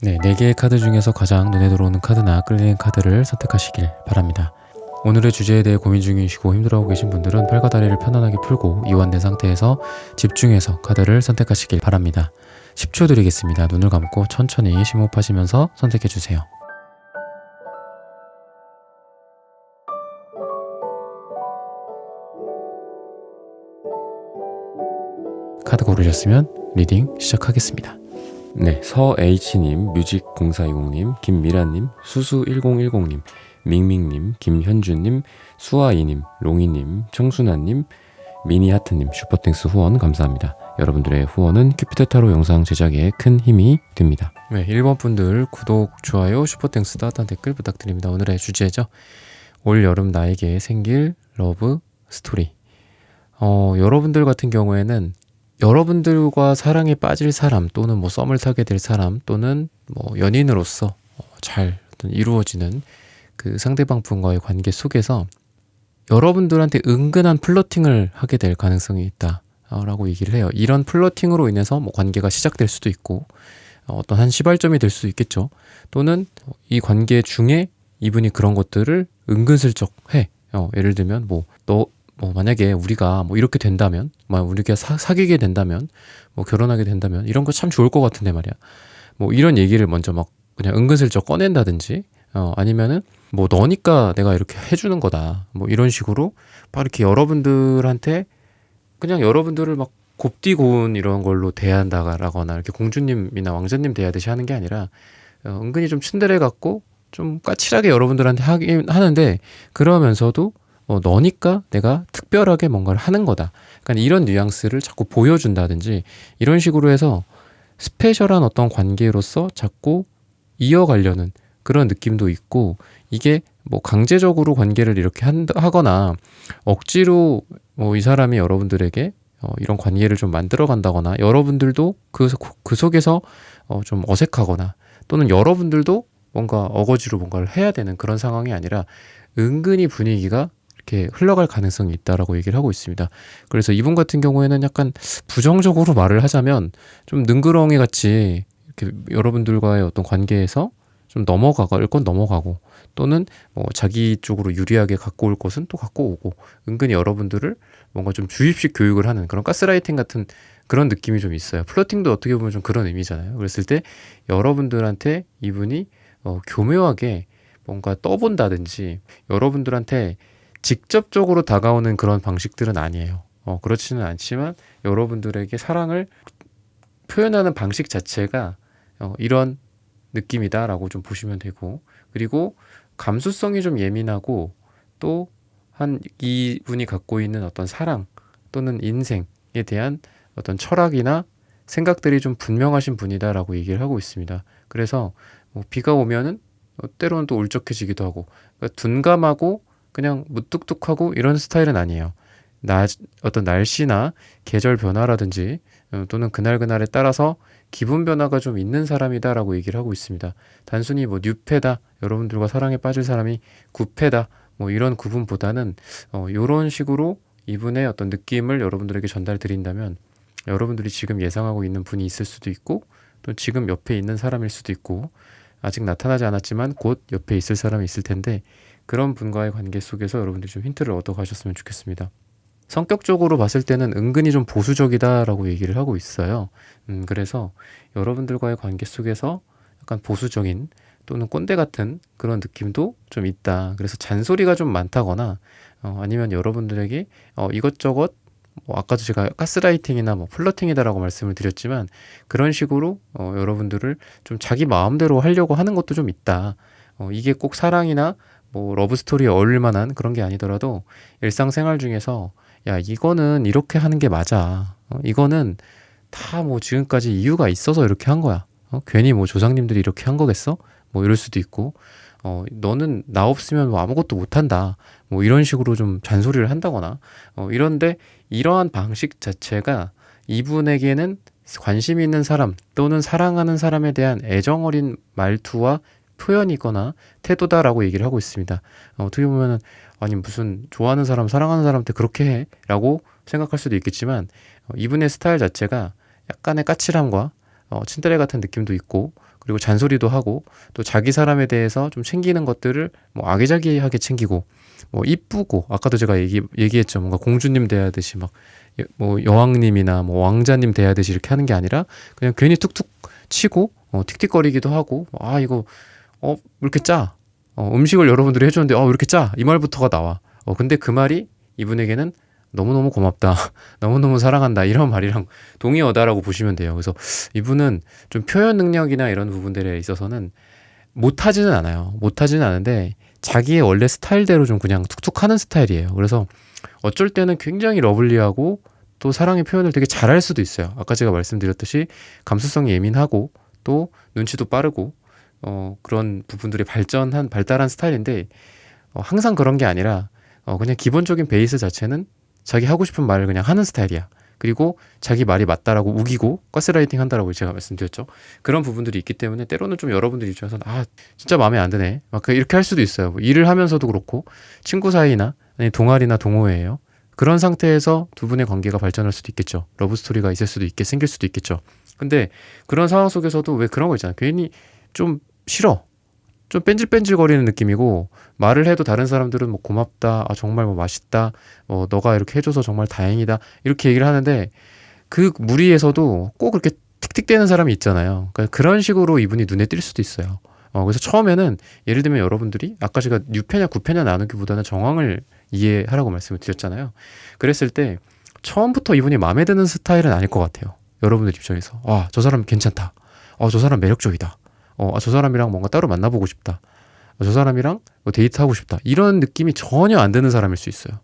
네, 4개의 카드 중에서 가장 눈에 들어오는 카드나 끌리는 카드를 선택하시길 바랍니다. 오늘의 주제에 대해 고민 중이시고 힘들어하고 계신 분들은 팔과 다리를 편안하게 풀고 이완된 상태에서 집중해서 카드를 선택하시길 바랍니다. 10초 드리겠습니다. 눈을 감고 천천히 심호흡하시면서 선택해주세요. 카드 고르셨으면 리딩 시작하겠습니다. 네, 서H님, 뮤직0420님, 김미라님, 수수1010님, 밍밍님, 김현주님, 수아이님, 롱이님, 청순아님, 미니하트님 슈퍼땡스 후원 감사합니다. 여러분들의 후원은 큐피드 타로 영상 제작에 큰 힘이 됩니다. 네, 1번 분들 구독, 좋아요, 슈퍼땡스, 따뜻한 댓글 부탁드립니다. 오늘의 주제죠. 올 여름 나에게 생길 러브 스토리. 여러분들 같은 경우에는 여러분들과 사랑에 빠질 사람 또는 뭐 썸을 타게 될 사람 또는 뭐 연인으로서 잘 이루어지는 그 상대방 분과의 관계 속에서 여러분들한테 은근한 플러팅을 하게 될 가능성이 있다라고 얘기를 해요. 이런 플러팅으로 인해서 뭐 관계가 시작될 수도 있고 어떤 한 시발점이 될 수도 있겠죠. 또는 이 관계 중에 이분이 그런 것들을 은근슬쩍 해. 예를 들면 만약에 우리가 뭐 이렇게 된다면, 우리가 사귀게 된다면, 뭐 결혼하게 된다면, 이런 거 참 좋을 것 같은데 말이야. 뭐 이런 얘기를 먼저 막 그냥 은근슬쩍 꺼낸다든지, 아니면은 뭐 너니까 내가 이렇게 해주는 거다. 뭐 이런 식으로 막 이렇게 여러분들한테 그냥 여러분들을 막 곱디 고운 이런 걸로 대한다거나 이렇게 공주님이나 왕자님 대하듯이 하는 게 아니라 은근히 좀 츤데레 같고 좀 까칠하게 여러분들한테 하긴 하는데 그러면서도 너니까 내가 특별하게 뭔가를 하는 거다. 그러니까 이런 뉘앙스를 자꾸 보여준다든지 이런 식으로 해서 스페셜한 어떤 관계로서 자꾸 이어가려는 그런 느낌도 있고 이게 뭐 강제적으로 관계를 이렇게 하거나 억지로 뭐 이 사람이 여러분들에게 이런 관계를 좀 만들어 간다거나 여러분들도 그 속에서 좀 어색하거나 또는 여러분들도 뭔가 어거지로 뭔가를 해야 되는 그런 상황이 아니라 은근히 분위기가 이렇게 흘러갈 가능성이 있다라고 얘기를 하고 있습니다. 그래서 이분 같은 경우에는 약간 부정적으로 말을 하자면 좀 능구렁이 같이 이렇게 여러분들과의 어떤 관계에서 좀 넘어갈 건 넘어가고 또는 뭐 자기 쪽으로 유리하게 갖고 올 것은 또 갖고 오고 은근히 여러분들을 뭔가 좀 주입식 교육을 하는 그런 가스라이팅 같은 그런 느낌이 좀 있어요. 플러팅도 어떻게 보면 좀 그런 의미잖아요. 그랬을 때 여러분들한테 이분이 교묘하게 뭔가 떠본다든지 여러분들한테 직접적으로 다가오는 그런 방식들은 아니에요. 그렇지는 않지만 여러분들에게 사랑을 표현하는 방식 자체가 이런 느낌이다라고 좀 보시면 되고 그리고 감수성이 좀 예민하고 또 이분이 갖고 있는 어떤 사랑 또는 인생에 대한 어떤 철학이나 생각들이 좀 분명하신 분이다라고 얘기를 하고 있습니다. 그래서 뭐 비가 오면은 때로는 또 울적해지기도 하고 그러니까 둔감하고 그냥 무뚝뚝하고 이런 스타일은 아니에요. 어떤 날씨나 계절 변화라든지 또는 그날그날에 따라서 기분 변화가 좀 있는 사람이다라고 얘기를 하고 있습니다. 단순히 뭐 뉴페다, 여러분들과 사랑에 빠질 사람이 구페다, 뭐 이런 구분보다는 이런 식으로 이분의 어떤 느낌을 여러분들에게 전달 드린다면 여러분들이 지금 예상하고 있는 분이 있을 수도 있고 또 지금 옆에 있는 사람일 수도 있고 아직 나타나지 않았지만 곧 옆에 있을 사람이 있을 텐데 그런 분과의 관계 속에서 여러분들이 좀 힌트를 얻어 가셨으면 좋겠습니다. 성격적으로 봤을 때는 은근히 좀 보수적이다라고 얘기를 하고 있어요. 그래서 여러분들과의 관계 속에서 약간 보수적인 또는 꼰대 같은 그런 느낌도 좀 있다. 그래서 잔소리가 좀 많다거나 아니면 여러분들에게 이것저것 아까도 제가 가스라이팅이나 뭐 플러팅이다라고 말씀을 드렸지만 그런 식으로 여러분들을 좀 자기 마음대로 하려고 하는 것도 좀 있다. 이게 꼭 사랑이나 뭐 러브스토리에 어울릴 만한 그런 게 아니더라도 일상생활 중에서 야 이거는 이렇게 하는 게 맞아. 이거는 다 뭐 지금까지 이유가 있어서 이렇게 한 거야. 괜히 뭐 조상님들이 이렇게 한 거겠어? 뭐 이럴 수도 있고 너는 나 없으면 뭐 아무것도 못한다. 뭐 이런 식으로 좀 잔소리를 한다거나 이런데 이러한 방식 자체가 이분에게는 관심 있는 사람 또는 사랑하는 사람에 대한 애정 어린 말투와 표현이거나 태도다라고 얘기를 하고 있습니다. 어떻게 보면은 아니 무슨 좋아하는 사람 사랑하는 사람한테 그렇게 해 라고 생각할 수도 있겠지만 이분의 스타일 자체가 약간의 까칠함과 츤데레 같은 느낌도 있고 그리고 잔소리도 하고 또 자기 사람에 대해서 좀 챙기는 것들을 뭐 아기자기하게 챙기고 뭐 이쁘고 아까도 제가 얘기했죠. 뭔가 공주님 대하듯이 막 뭐 여왕님이나 뭐 왕자님 대하듯이 이렇게 하는 게 아니라 그냥 괜히 툭툭 치고 틱틱거리기도 하고 이거 왜 이렇게 짜? 음식을 여러분들이 해줬는데 왜 이렇게 짜? 이 말부터가 나와. 근데 그 말이 이분에게는 너무너무 고맙다. 너무너무 사랑한다. 이런 말이랑 동의어다라고 보시면 돼요. 그래서 이분은 좀 표현 능력이나 이런 부분들에 있어서는 못하지는 않아요. 못하지는 않은데 자기의 원래 스타일대로 좀 그냥 툭툭 하는 스타일이에요. 그래서 어쩔 때는 굉장히 러블리하고 또 사랑의 표현을 되게 잘할 수도 있어요. 아까 제가 말씀드렸듯이 감수성이 예민하고 또 눈치도 빠르고 그런 부분들이 발달한 스타일인데 항상 그런 게 아니라 그냥 기본적인 베이스 자체는 자기 하고 싶은 말을 그냥 하는 스타일이야. 그리고 자기 말이 맞다라고 우기고 가스라이팅 한다라고 제가 말씀드렸죠. 그런 부분들이 있기 때문에 때로는 좀 여러분들 입장에서는 진짜 마음에 안 드네. 막 이렇게 할 수도 있어요. 뭐 일을 하면서도 그렇고 친구 사이나 아니 동아리나 동호회예요. 그런 상태에서 두 분의 관계가 발전할 수도 있겠죠. 러브스토리가 있을 수도 생길 수도 있겠죠. 근데 그런 상황 속에서도 왜 그런 거 있잖아요. 괜히 좀 싫어. 좀 뺀질뺀질거리는 느낌이고 말을 해도 다른 사람들은 뭐 고맙다, 정말 뭐 맛있다, 너가 이렇게 해줘서 정말 다행이다 이렇게 얘기를 하는데 그 무리에서도 꼭 그렇게 틱틱대는 사람이 있잖아요. 그러니까 그런 식으로 이분이 눈에 띌 수도 있어요. 그래서 처음에는 예를 들면 여러분들이 아까 제가 6패냐 9패냐 나누기보다는 정황을 이해하라고 말씀을 드렸잖아요. 그랬을 때 처음부터 이분이 마음에 드는 스타일은 아닐 것 같아요. 여러분들 입장에서 저 사람 괜찮다. 저 사람 매력적이다. 저 사람이랑 뭔가 따로 만나보고 싶다. 저 사람이랑 뭐 데이트하고 싶다. 이런 느낌이 전혀 안 드는 사람일 수 있어요.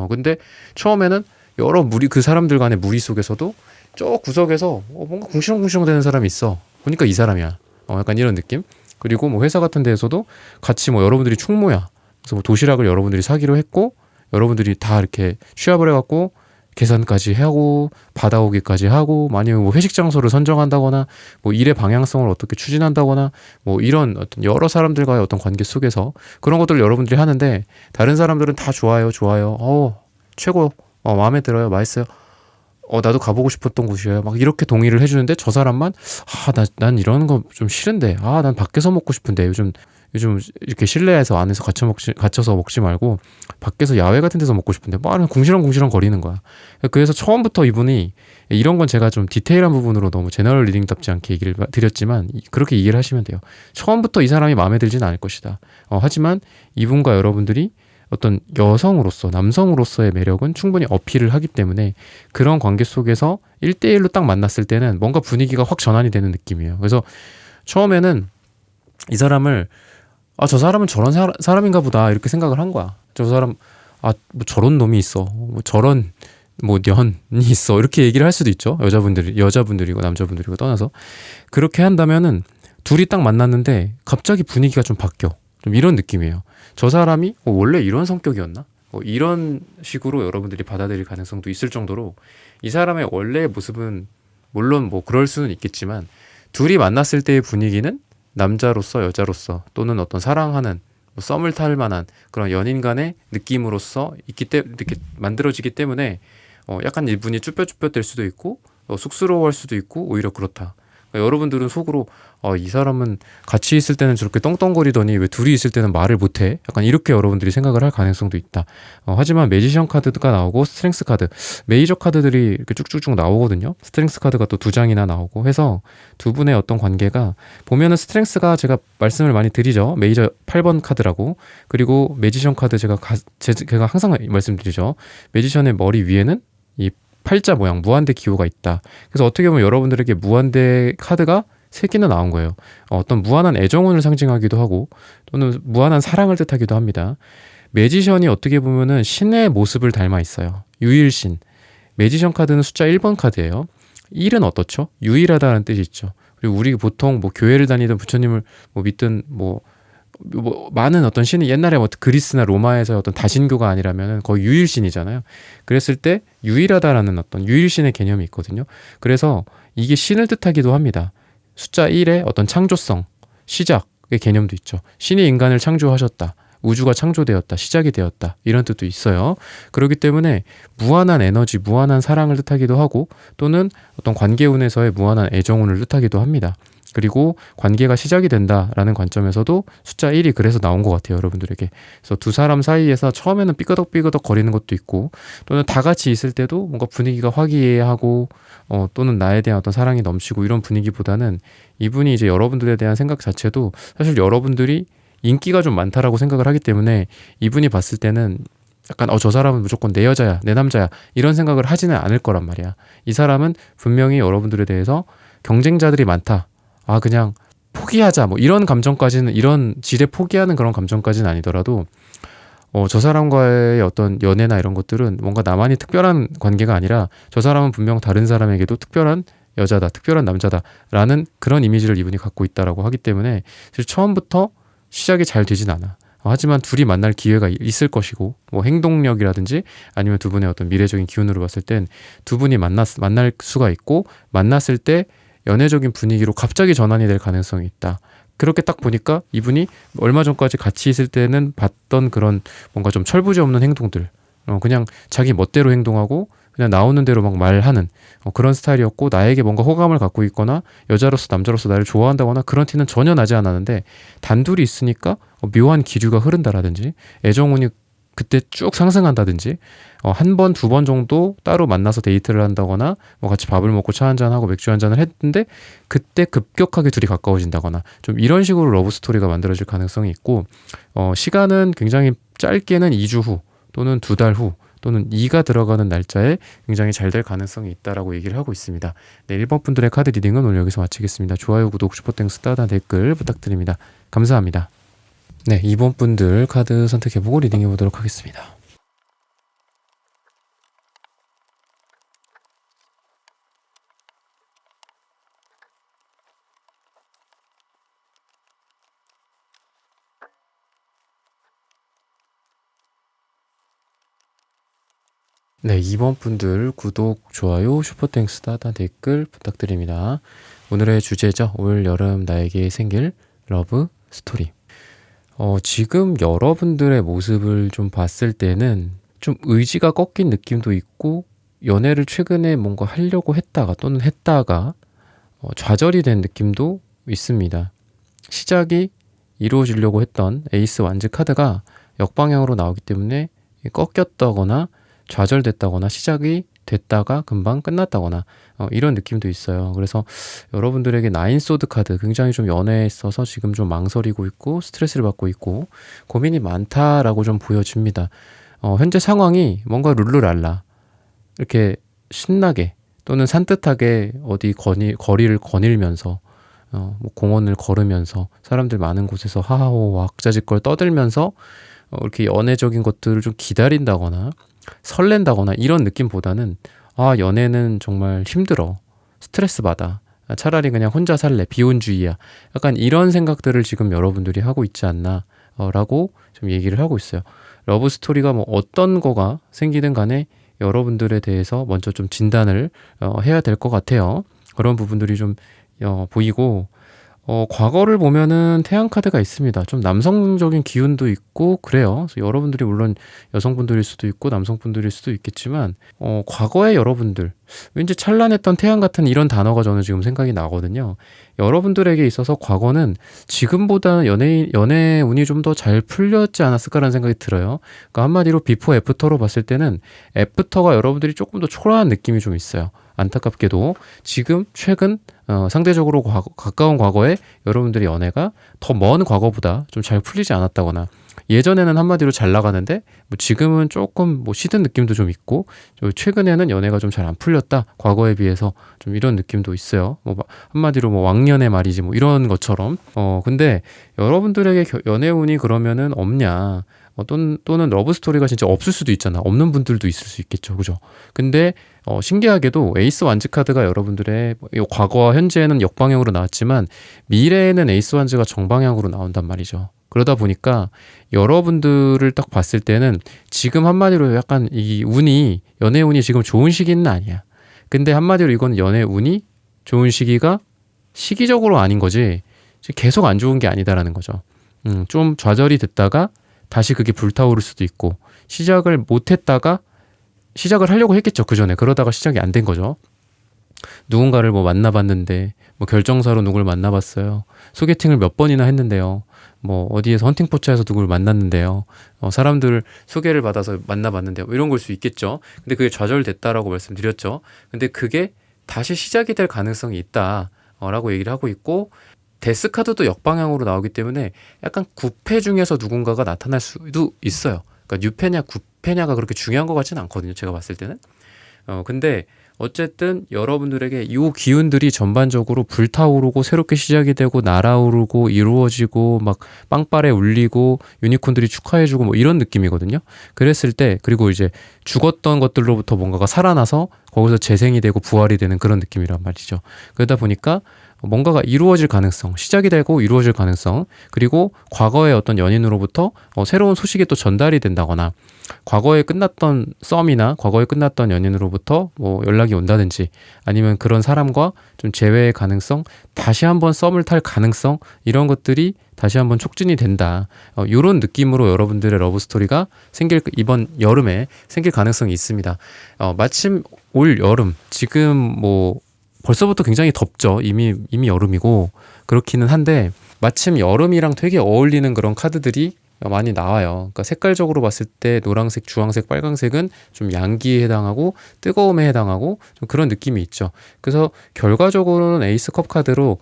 근데 처음에는 여러 그 사람들 간의 무리 속에서도 저 구석에서 뭔가 궁시렁궁시렁 되는 사람이 있어. 보니까 이 사람이야. 약간 이런 느낌. 그리고 뭐 회사 같은 데에서도 같이 뭐 여러분들이 충모야. 그래서 뭐 도시락을 여러분들이 사기로 했고 여러분들이 다 이렇게 취합을 해갖고 계산까지 하고 받아오기까지 하고 아니면 뭐 회식 장소를 선정한다거나 뭐 일의 방향성을 어떻게 추진한다거나 뭐 이런 어떤 여러 사람들과의 어떤 관계 속에서 그런 것들을 여러분들이 하는데 다른 사람들은 다 좋아요 최고 마음에 들어요 맛있어요 나도 가보고 싶었던 곳이에요 막 이렇게 동의를 해주는데 저 사람만 난 이런 거 좀 싫은데 난 밖에서 먹고 싶은데 요즘 이렇게 실내에서 안에서 갇혀서 먹지 말고 밖에서 야외 같은 데서 먹고 싶은데 막 궁시렁궁시렁 거리는 거야. 그래서 처음부터 이분이 이런 건 제가 좀 디테일한 부분으로 너무 제너럴 리딩답지 않게 얘기를 드렸지만 그렇게 이해를 하시면 돼요. 처음부터 이 사람이 마음에 들지는 않을 것이다. 하지만 이분과 여러분들이 어떤 여성으로서 남성으로서의 매력은 충분히 어필을 하기 때문에 그런 관계 속에서 1대1로 딱 만났을 때는 뭔가 분위기가 확 전환이 되는 느낌이에요. 그래서 처음에는 이 사람을 저 사람은 저런 사람인가 보다 이렇게 생각을 한 거야. 저 사람 뭐 저런 놈이 있어. 뭐 저런 뭐 년이 있어. 이렇게 얘기를 할 수도 있죠. 여자분들이고 남자분들이고 떠나서 그렇게 한다면은 둘이 딱 만났는데 갑자기 분위기가 좀 바뀌어. 좀 이런 느낌이에요. 저 사람이 원래 이런 성격이었나? 이런 식으로 여러분들이 받아들일 가능성도 있을 정도로 이 사람의 원래의 모습은 물론 뭐 그럴 수는 있겠지만 둘이 만났을 때의 분위기는 남자로서 여자로서 또는 어떤 사랑하는 썸을 탈 만한 그런 연인 간의 느낌으로서 이렇게 만들어지기 때문에 약간 이분이 쭈뼛쭈뼛 될 수도 있고 쑥스러워할 수도 있고 오히려 그렇다. 그러니까 여러분들은 속으로 이 사람은 같이 있을 때는 저렇게 떵떵거리더니 왜 둘이 있을 때는 말을 못해? 약간 이렇게 여러분들이 생각을 할 가능성도 있다. 하지만 매지션 카드가 나오고 스트렝스 카드, 메이저 카드들이 이렇게 쭉쭉쭉 나오거든요. 스트렝스 카드가 또 2장이나 나오고 해서 두 분의 어떤 관계가 보면은 스트렝스가 제가 말씀을 많이 드리죠. 메이저 8번 카드라고. 그리고 매지션 카드 제가 항상 말씀드리죠. 매지션의 머리 위에는 이 팔자 모양 무한대 기호가 있다. 그래서 어떻게 보면 여러분들에게 무한대 카드가 3개나 나온 거예요. 어떤 무한한 애정운을 상징하기도 하고 또는 무한한 사랑을 뜻하기도 합니다. 매지션이 어떻게 보면은 신의 모습을 닮아 있어요. 유일신. 매지션 카드는 숫자 1번 카드예요. 1은 어떻죠? 유일하다는 뜻이 있죠. 그리고 우리 보통 뭐 교회를 다니든 부처님을 뭐 믿든 뭐 많은 어떤 신이 옛날에 그리스나 로마에서 어떤 다신교가 아니라면 거의 유일신이잖아요. 그랬을 때 유일하다라는 어떤 유일신의 개념이 있거든요. 그래서 이게 신을 뜻하기도 합니다. 숫자 1의 어떤 창조성, 시작의 개념도 있죠. 신이 인간을 창조하셨다. 우주가 창조되었다. 시작이 되었다. 이런 뜻도 있어요. 그렇기 때문에 무한한 에너지, 무한한 사랑을 뜻하기도 하고 또는 어떤 관계운에서의 무한한 애정운을 뜻하기도 합니다. 그리고 관계가 시작이 된다라는 관점에서도 숫자 1이 그래서 나온 것 같아요, 여러분들에게. 그래서 두 사람 사이에서 처음에는 삐그덕삐그덕 거리는 것도 있고, 또는 다 같이 있을 때도 뭔가 분위기가 화기애애하고, 또는 나에 대한 어떤 사랑이 넘치고 이런 분위기보다는 이분이 이제 여러분들에 대한 생각 자체도 사실 여러분들이 인기가 좀 많다라고 생각을 하기 때문에 이분이 봤을 때는 약간 저 사람은 무조건 내 여자야, 내 남자야 이런 생각을 하지는 않을 거란 말이야. 이 사람은 분명히 여러분들에 대해서 경쟁자들이 많다. 그냥 포기하자 뭐 이런 감정까지는, 이런 지레 포기하는 그런 감정까지는 아니더라도 저 사람과의 어떤 연애나 이런 것들은 뭔가 나만이 특별한 관계가 아니라 저 사람은 분명 다른 사람에게도 특별한 여자다, 특별한 남자다라는 그런 이미지를 이분이 갖고 있다라고 하기 때문에 사실 처음부터 시작이 잘 되진 않아. 하지만 둘이 만날 기회가 있을 것이고, 뭐 행동력이라든지 아니면 두 분의 어떤 미래적인 기운으로 봤을 땐 두 분이 만날 수가 있고, 만났을 때 연애적인 분위기로 갑자기 전환이 될 가능성이 있다. 그렇게 딱 보니까 이분이 얼마 전까지 같이 있을 때는 봤던 그런 뭔가 좀 철부지 없는 행동들, 그냥 자기 멋대로 행동하고 그냥 나오는 대로 막 말하는 그런 스타일이었고, 나에게 뭔가 호감을 갖고 있거나 여자로서 남자로서 나를 좋아한다거나 그런 티는 전혀 나지 않았는데, 단둘이 있으니까 묘한 기류가 흐른다라든지 애정운이 그때 쭉 상승한다든지, 한 번, 두 번 정도 따로 만나서 데이트를 한다거나 뭐 같이 밥을 먹고 차 한잔하고 맥주 한잔을 했는데 그때 급격하게 둘이 가까워진다거나 좀 이런 식으로 러브 스토리가 만들어질 가능성이 있고, 시간은 굉장히 짧게는 2주 후 또는 2달 후 또는 2가 들어가는 날짜에 굉장히 잘 될 가능성이 있다라고 얘기를 하고 있습니다. 네, 1번 분들의 카드 리딩은 오늘 여기서 마치겠습니다. 좋아요, 구독, 슈퍼땡스, 따단 댓글 부탁드립니다. 감사합니다. 네, 2번 분들 카드 선택해보고 리딩해보도록 하겠습니다. 네, 2번 분들 구독, 좋아요, 슈퍼땡스, 따단 댓글 부탁드립니다. 오늘의 주제죠. 올 여름 나에게 생길 러브 스토리. 지금 여러분들의 모습을 좀 봤을 때는 좀 의지가 꺾인 느낌도 있고, 연애를 최근에 뭔가 하려고 했다가 또는 했다가 좌절이 된 느낌도 있습니다. 시작이 이루어지려고 했던 에이스 완즈 카드가 역방향으로 나오기 때문에 꺾였다거나 좌절됐다거나 시작이 됐다가 금방 끝났다거나 이런 느낌도 있어요. 그래서 여러분들에게 나인 소드 카드, 굉장히 좀 연애에 있어서 지금 좀 망설이고 있고 스트레스를 받고 있고 고민이 많다라고 좀 보여집니다. 현재 상황이 뭔가 룰루랄라 이렇게 신나게 또는 산뜻하게 어디 거리를 거닐면서 뭐 공원을 걸으면서 사람들 많은 곳에서 하하호 왁자지껄 떠들면서 이렇게 연애적인 것들을 좀 기다린다거나 설렌다거나 이런 느낌보다는 연애는 정말 힘들어, 스트레스 받아, 차라리 그냥 혼자 살래, 비혼주의야, 약간 이런 생각들을 지금 여러분들이 하고 있지 않나 라고 좀 얘기를 하고 있어요. 러브 스토리가 뭐 어떤 거가 생기든 간에 여러분들에 대해서 먼저 좀 진단을 해야 될 것 같아요. 그런 부분들이 좀 보이고, 과거를 보면은 태양 카드가 있습니다. 좀 남성적인 기운도 있고 그래요. 그래서 여러분들이 물론 여성분들일 수도 있고 남성분들일 수도 있겠지만 과거의 여러분들, 왠지 찬란했던 태양 같은 이런 단어가 저는 지금 생각이 나거든요. 여러분들에게 있어서 과거는 지금보다 연애 운이 좀 더 잘 풀렸지 않았을까라는 생각이 들어요. 그러니까 한마디로 비포 애프터로 봤을 때는 애프터가 여러분들이 조금 더 초라한 느낌이 좀 있어요. 안타깝게도 지금 최근 상대적으로 가까운 과거에 여러분들의 연애가 더 먼 과거보다 좀 잘 풀리지 않았다거나, 예전에는 한마디로 잘 나가는데 뭐 지금은 조금 뭐 시든 느낌도 좀 있고, 최근에는 연애가 좀 잘 안 풀렸다, 과거에 비해서 좀 이런 느낌도 있어요. 뭐 한마디로 뭐 왕년의 말이지 뭐 이런 것처럼. 근데 여러분들에게 연애 운이 그러면은 없냐, 또는 러브 스토리가 진짜 없을 수도 있잖아. 없는 분들도 있을 수 있겠죠, 그죠? 근데 신기하게도 에이스 완즈 카드가 여러분들의 과거와 현재에는 역방향으로 나왔지만 미래에는 에이스 완즈가 정방향으로 나온단 말이죠. 그러다 보니까 여러분들을 딱 봤을 때는 지금 한마디로 약간 이 운이, 연애 운이 지금 좋은 시기는 아니야. 근데 한마디로 이건 연애 운이 좋은 시기가 시기적으로 아닌 거지 계속 안 좋은 게 아니다라는 거죠. 좀 좌절이 됐다가 다시 그게 불타오를 수도 있고, 시작을 못했다가 시작을 하려고 했겠죠, 그 전에. 그러다가 시작이 안 된 거죠. 누군가를 뭐 만나봤는데 뭐 결정사로 누굴 만나봤어요. 소개팅을 몇 번이나 했는데요. 뭐 어디에서 헌팅포차에서 누굴 만났는데요. 사람들 소개를 받아서 만나봤는데요. 뭐 이런 걸 수 있겠죠. 근데 그게 좌절됐다라고 말씀드렸죠. 근데 그게 다시 시작이 될 가능성이 있다라고 얘기를 하고 있고, 데스카드도 역방향으로 나오기 때문에 약간 구패 중에서 누군가가 나타날 수도 있어요. 그러니까 뉴패냐 구패냐가 그렇게 중요한 것 같지는 않거든요. 제가 봤을 때는. 근데 어쨌든 여러분들에게 이 기운들이 전반적으로 불타오르고 새롭게 시작이 되고 날아오르고 이루어지고 막 빵빠레 울리고 유니콘들이 축하해주고 뭐 이런 느낌이거든요. 그랬을 때, 그리고 이제 죽었던 것들로부터 뭔가가 살아나서 거기서 재생이 되고 부활이 되는 그런 느낌이란 말이죠. 그러다 보니까 뭔가가 이루어질 가능성, 시작이 되고 이루어질 가능성, 그리고 과거의 어떤 연인으로부터 새로운 소식이 또 전달이 된다거나, 과거에 끝났던 썸이나 과거에 끝났던 연인으로부터 뭐 연락이 온다든지, 아니면 그런 사람과 좀 재회의 가능성, 다시 한번 썸을 탈 가능성, 이런 것들이 다시 한번 촉진이 된다. 이런 느낌으로 여러분들의 러브스토리가 이번 여름에 생길 가능성이 있습니다. 마침 올 여름, 지금 뭐 벌써부터 굉장히 덥죠. 이미 여름이고 그렇기는 한데, 마침 여름이랑 되게 어울리는 그런 카드들이 많이 나와요. 그러니까 색깔적으로 봤을 때 노란색, 주황색, 빨강색은 좀 양기에 해당하고 뜨거움에 해당하고 좀 그런 느낌이 있죠. 그래서 결과적으로는 에이스 컵 카드로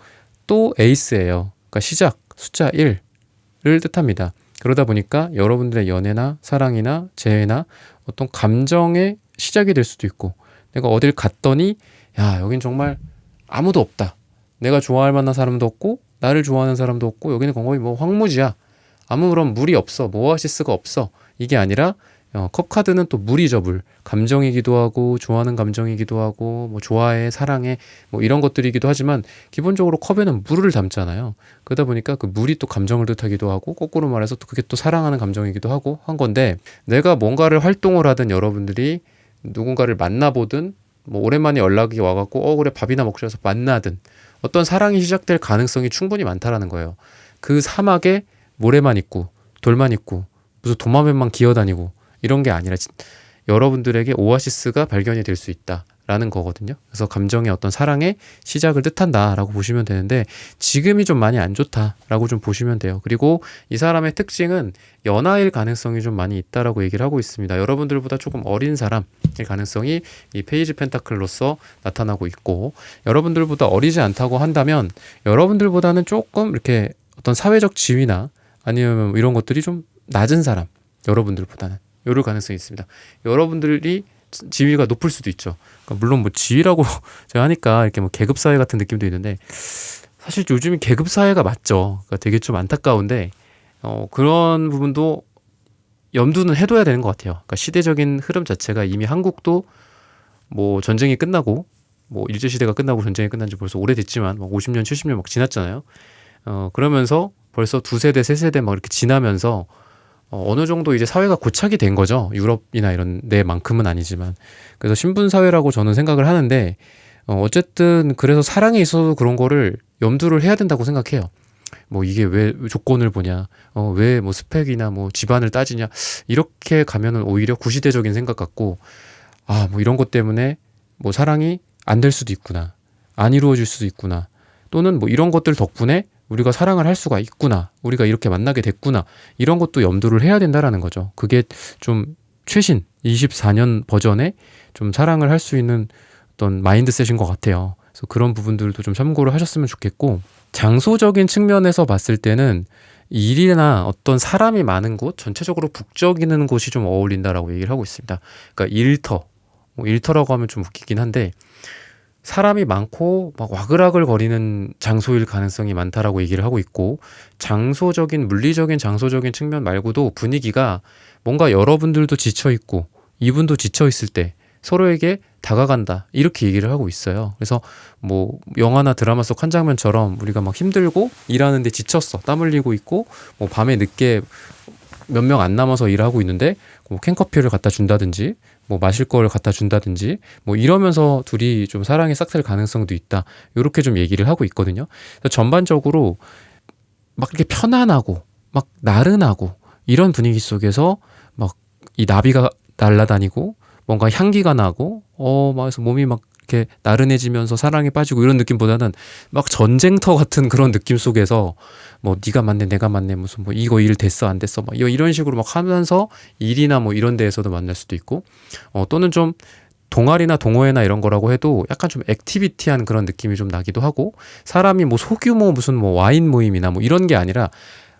또 에이스예요. 그러니까 시작, 숫자 1을 뜻합니다. 그러다 보니까 여러분들의 연애나 사랑이나 재회나 어떤 감정의 시작이 될 수도 있고, 내가 어딜 갔더니 야, 여긴 정말 아무도 없다. 내가 좋아할 만한 사람도 없고 나를 좋아하는 사람도 없고 여기는 거의 뭐 황무지야. 아무런 물이 없어. 뭐 오아시스가 없어. 이게 아니라 컵 카드는 또 물이죠, 물. 감정이기도 하고 좋아하는 감정이기도 하고 뭐 좋아해, 사랑해 뭐 이런 것들이기도 하지만, 기본적으로 컵에는 물을 담잖아요. 그러다 보니까 그 물이 또 감정을 뜻하기도 하고, 거꾸로 말해서 또 그게 또 사랑하는 감정이기도 하고 한 건데, 내가 뭔가를 활동을 하든 여러분들이 누군가를 만나보든 뭐 오랜만에 연락이 와갖고 그래 밥이나 먹자 해서 만나든, 어떤 사랑이 시작될 가능성이 충분히 많다라는 거예요. 그 사막에 모래만 있고 돌만 있고 무슨 도마뱀만 기어다니고 이런 게 아니라 여러분들에게 오아시스가 발견이 될 수 있다라는 거거든요. 그래서 감정의 어떤 사랑의 시작을 뜻한다라고 보시면 되는데, 지금이 좀 많이 안 좋다라고 좀 보시면 돼요. 그리고 이 사람의 특징은 연하일 가능성이 좀 많이 있다라고 얘기를 하고 있습니다. 여러분들보다 조금 어린 사람일 가능성이 이 페이지 펜타클로서 나타나고 있고, 여러분들보다 어리지 않다고 한다면 여러분들보다는 조금 이렇게 어떤 사회적 지위나 아니면 이런 것들이 좀 낮은 사람, 여러분들보다는 이럴 가능성이 있습니다. 여러분들이 지위가 높을 수도 있죠. 그러니까 물론 뭐 지위라고 제가 하니까 이렇게 뭐 계급 사회 같은 느낌도 있는데, 사실 요즘이 계급 사회가 맞죠. 그러니까 되게 좀 안타까운데 그런 부분도 염두는 해둬야 되는 것 같아요. 그러니까 시대적인 흐름 자체가 이미 한국도 뭐 전쟁이 끝나고 뭐 일제시대가 끝나고 전쟁이 끝난 지 벌써 오래됐지만 막 50년, 70년 막 지났잖아요. 그러면서 벌써 2세대, 3세대 막 이렇게 지나면서 어느 정도 이제 사회가 고착이 된 거죠. 유럽이나 이런 데만큼은 아니지만. 그래서 신분사회라고 저는 생각을 하는데, 어쨌든 그래서 사랑에 있어서 그런 거를 염두를 해야 된다고 생각해요. 뭐 이게 왜 조건을 보냐, 왜 뭐 스펙이나 뭐 집안을 따지냐, 이렇게 가면은 오히려 구시대적인 생각 같고, 뭐 이런 것 때문에 뭐 사랑이 안 될 수도 있구나, 안 이루어질 수도 있구나, 또는 뭐 이런 것들 덕분에 우리가 사랑을 할 수가 있구나, 우리가 이렇게 만나게 됐구나, 이런 것도 염두를 해야 된다라는 거죠. 그게 좀 최신 24년 버전의 좀 사랑을 할 수 있는 어떤 마인드셋인 것 같아요. 그래서 그런 부분들도 좀 참고를 하셨으면 좋겠고, 장소적인 측면에서 봤을 때는 일이나 어떤 사람이 많은 곳, 전체적으로 북적이는 곳이 좀 어울린다라고 얘기를 하고 있습니다. 그러니까 일터라고 하면 좀 웃기긴 한데, 사람이 많고 막 와글와글 거리는 장소일 가능성이 많다라고 얘기를 하고 있고, 장소적인, 물리적인 장소적인 측면 말고도 분위기가 뭔가 여러분들도 지쳐있고 이분도 지쳐있을 때 서로에게 다가간다, 이렇게 얘기를 하고 있어요. 그래서 뭐 영화나 드라마 속 한 장면처럼 우리가 막 힘들고 일하는데 지쳤어, 땀 흘리고 있고 뭐 밤에 늦게 몇 명 안 남아서 일하고 있는데 뭐 캔커피를 갖다 준다든지 뭐 마실 걸 갖다 준다든지 뭐 이러면서 둘이 좀 사랑에 싹쓸 가능성도 있다, 이렇게 좀 얘기를 하고 있거든요. 그래서 전반적으로 막 이렇게 편안하고 막 나른하고 이런 분위기 속에서 막 이 나비가 날아다니고 뭔가 향기가 나고 막 해서 몸이 막 이렇게 나른해지면서 사랑에 빠지고 이런 느낌보다는 막 전쟁터 같은 그런 느낌 속에서 뭐 네가 맞네 내가 맞네 무슨 뭐 이거 일 됐어 안 됐어 막 이런 식으로 막 하면서 일이나 뭐 이런 데에서도 만날 수도 있고 또는 좀 동아리나 동호회나 이런 거라고 해도 약간 좀 액티비티한 그런 느낌이 좀 나기도 하고 사람이 뭐 소규모 무슨 뭐 와인 모임이나 뭐 이런 게 아니라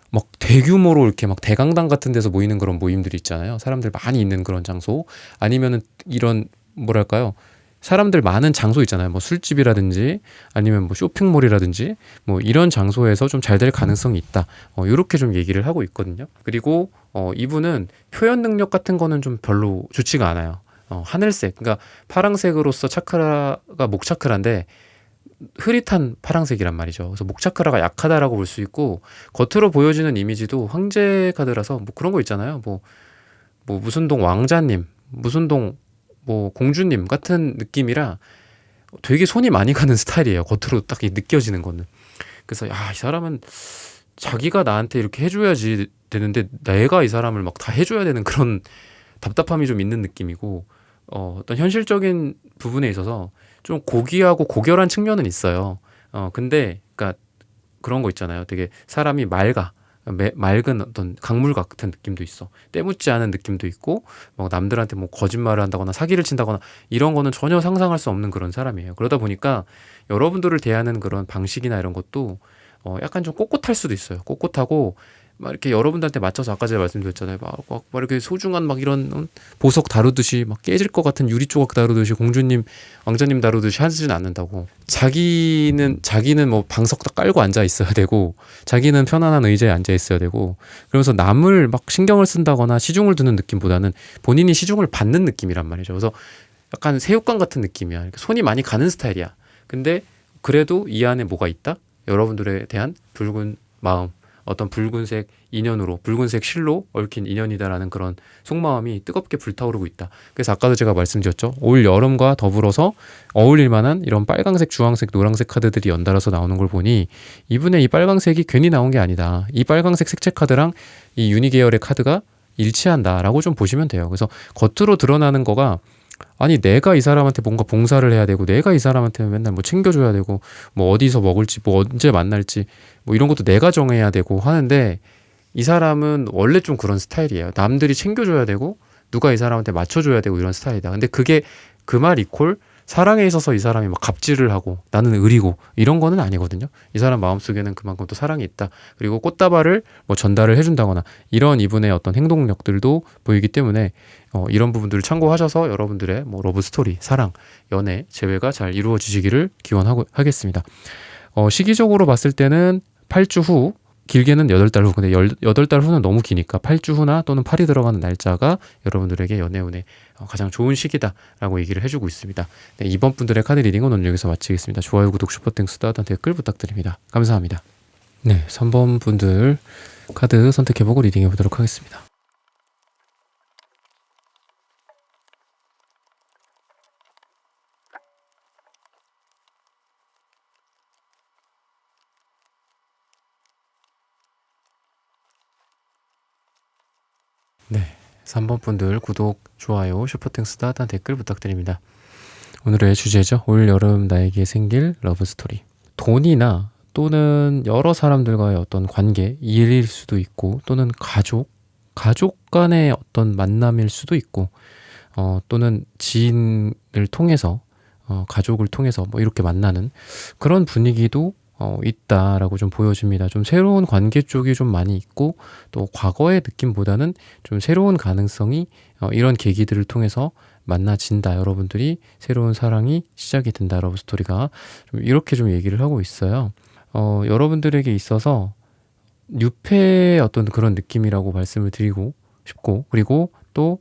막 대규모로 이렇게 막 대강당 같은 데서 모이는 그런 모임들이 있잖아요. 사람들 많이 있는 그런 장소 아니면은 이런 뭐랄까요? 사람들 많은 장소 있잖아요. 뭐 술집이라든지 아니면 뭐 쇼핑몰이라든지 뭐 이런 장소에서 좀 잘 될 가능성이 있다. 이렇게 좀 얘기를 하고 있거든요. 그리고 이분은 표현 능력 같은 거는 좀 별로 좋지가 않아요. 하늘색, 그러니까 파랑색으로서 차크라가 목 차크라인데 흐릿한 파랑색이란 말이죠. 그래서 목 차크라가 약하다라고 볼 수 있고 겉으로 보여지는 이미지도 황제 카드라서 뭐 그런 거 있잖아요. 뭐 무슨 동 왕자님, 무슨 동 뭐 공주님 같은 느낌이라 되게 손이 많이 가는 스타일이에요. 겉으로 딱 느껴지는 거는. 그래서 야, 이 사람은 자기가 나한테 이렇게 해줘야지 되는데 내가 이 사람을 막 다 해줘야 되는 그런 답답함이 좀 있는 느낌이고 어떤 현실적인 부분에 있어서 좀 고귀하고 고결한 측면은 있어요. 근데 그러니까 그런 거 있잖아요. 되게 사람이 맑은 어떤 강물 같은 느낌도 있어. 때묻지 않은 느낌도 있고 뭐 남들한테 뭐 거짓말을 한다거나 사기를 친다거나 이런 거는 전혀 상상할 수 없는 그런 사람이에요. 그러다 보니까 여러분들을 대하는 그런 방식이나 이런 것도 약간 좀 꼿꼿할 수도 있어요. 꼿꼿하고 막 이렇게 여러분들한테 맞춰서 아까 제가 말씀드렸잖아요. 막 이렇게 소중한 막 이런 보석 다루듯이 막 깨질 것 같은 유리 조각 다루듯이 공주님, 왕자님 다루듯이 하지는 않는다고. 자기는 뭐 방석 딱 깔고 앉아 있어야 되고, 자기는 편안한 의자에 앉아 있어야 되고, 그러면서 남을 막 신경을 쓴다거나 시중을 두는 느낌보다는 본인이 시중을 받는 느낌이란 말이죠. 그래서 약간 새우깡 같은 느낌이야. 손이 많이 가는 스타일이야. 근데 그래도 이 안에 뭐가 있다? 여러분들에 대한 붉은 마음. 어떤 붉은색 인연으로 붉은색 실로 얽힌 인연이다라는 그런 속마음이 뜨겁게 불타오르고 있다. 그래서 아까도 제가 말씀드렸죠. 올 여름과 더불어서 어울릴 만한 이런 빨강색, 주황색, 노란색 카드들이 연달아서 나오는 걸 보니 이분의 이 빨강색이 괜히 나온 게 아니다. 이 빨강색 색채 카드랑 이 유니 계열의 카드가 일치한다라고 좀 보시면 돼요. 그래서 겉으로 드러나는 거가 아니 내가 이 사람한테 뭔가 봉사를 해야 되고 내가 이 사람한테 맨날 뭐 챙겨줘야 되고 뭐 어디서 먹을지 뭐 언제 만날지 뭐 이런 것도 내가 정해야 되고 하는데 이 사람은 원래 좀 그런 스타일이에요. 남들이 챙겨줘야 되고 누가 이 사람한테 맞춰줘야 되고 이런 스타일이다. 근데 그게 그 말 이퀄 사랑에 있어서 이 사람이 막 갑질을 하고 나는 의리고 이런 거는 아니거든요. 이 사람 마음속에는 그만큼 또 사랑이 있다. 그리고 꽃다발을 뭐 전달을 해준다거나 이런 이분의 어떤 행동력들도 보이기 때문에 이런 부분들을 참고하셔서 여러분들의 뭐 러브 스토리, 사랑, 연애, 재회가 잘 이루어지시기를 기원하겠습니다. 시기적으로 봤을 때는 8주 후, 길게는 8달 후. 근데 8달 후는 너무 기니까 8주 후나 또는 8이 들어가는 날짜가 여러분들에게 연애운에 가장 좋은 시기다라고 얘기를 해주고 있습니다. 네, 이번 분들의 카드 리딩은 오늘 여기서 마치겠습니다. 좋아요, 구독, 슈퍼땡스, 따뜻한 댓글 부탁드립니다. 감사합니다. 네, 3번 분들 카드 선택해보고 리딩해보도록 하겠습니다. 네, 3번 분들 구독, 좋아요, 슈퍼땡스, 따뜻한 댓글 부탁드립니다. 오늘의 주제죠. 올 여름 나에게 생길 러브스토리. 돈이나 또는 여러 사람들과의 어떤 관계, 일일 수도 있고 또는 가족 간의 어떤 만남일 수도 있고 또는 지인을 통해서 가족을 통해서 뭐 이렇게 만나는 그런 분위기도 있다라고 좀 보여집니다. 좀 새로운 관계 쪽이 좀 많이 있고 또 과거의 느낌보다는 좀 새로운 가능성이 이런 계기들을 통해서 만나진다. 여러분들이 새로운 사랑이 시작이 된다. 러브 스토리가 좀 이렇게 좀 얘기를 하고 있어요. 여러분들에게 있어서 뉴페의 어떤 그런 느낌이라고 말씀을 드리고 싶고 그리고 또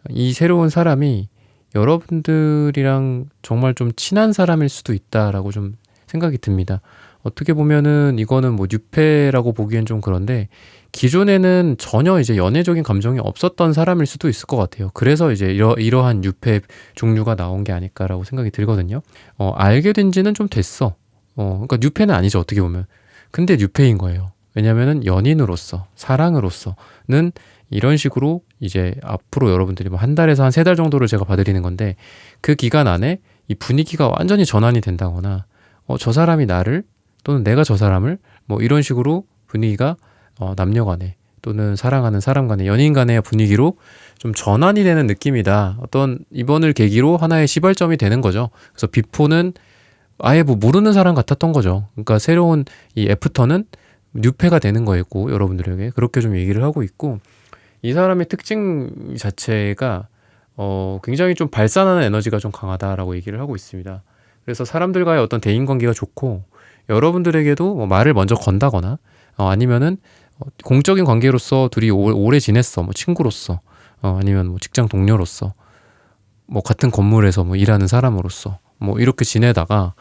이 새로운 사람이 여러분들이랑 정말 좀 친한 사람일 수도 있다라고 좀 생각이 듭니다. 어떻게 보면은 이거는 뭐 뉴페라고 보기엔 좀 그런데 기존에는 전혀 이제 연애적인 감정이 없었던 사람일 수도 있을 것 같아요. 그래서 이제 이러한 뉴페 종류가 나온 게 아닐까라고 생각이 들거든요. 알게 된 지는 좀 됐어. 그러니까 뉴페는 아니죠, 어떻게 보면. 근데 뉴페인 거예요. 왜냐면은 연인으로서, 사랑으로서는 이런 식으로 이제 앞으로 여러분들이 뭐 한 달에서 한 3달 정도를 제가 봐드리는 건데 그 기간 안에 이 분위기가 완전히 전환이 된다거나 저 사람이 나를 또는 내가 저 사람을 뭐 이런 식으로 분위기가 남녀 간에 또는 사랑하는 사람 간의 연인 간의 분위기로 좀 전환이 되는 느낌이다. 어떤 이번을 계기로 하나의 시발점이 되는 거죠. 그래서 비포는 아예 뭐 모르는 사람 같았던 거죠. 그러니까 새로운 이 애프터는 뉴페가 되는 거였고 여러분들에게 그렇게 좀 얘기를 하고 있고 이 사람의 특징 자체가 굉장히 좀 발산하는 에너지가 좀 강하다라고 얘기를 하고 있습니다. 그래서 사람들과의 어떤 대인관계가 좋고 여러분들에게도 뭐 말을 먼저 건다거나 아니면은 공적인 관계로서 둘이 오래 지냈어. 뭐 친구로서 아니면 뭐 직장 동료로서 뭐 같은 건물에서 뭐 일하는 사람으로서 뭐 이렇게 지내다가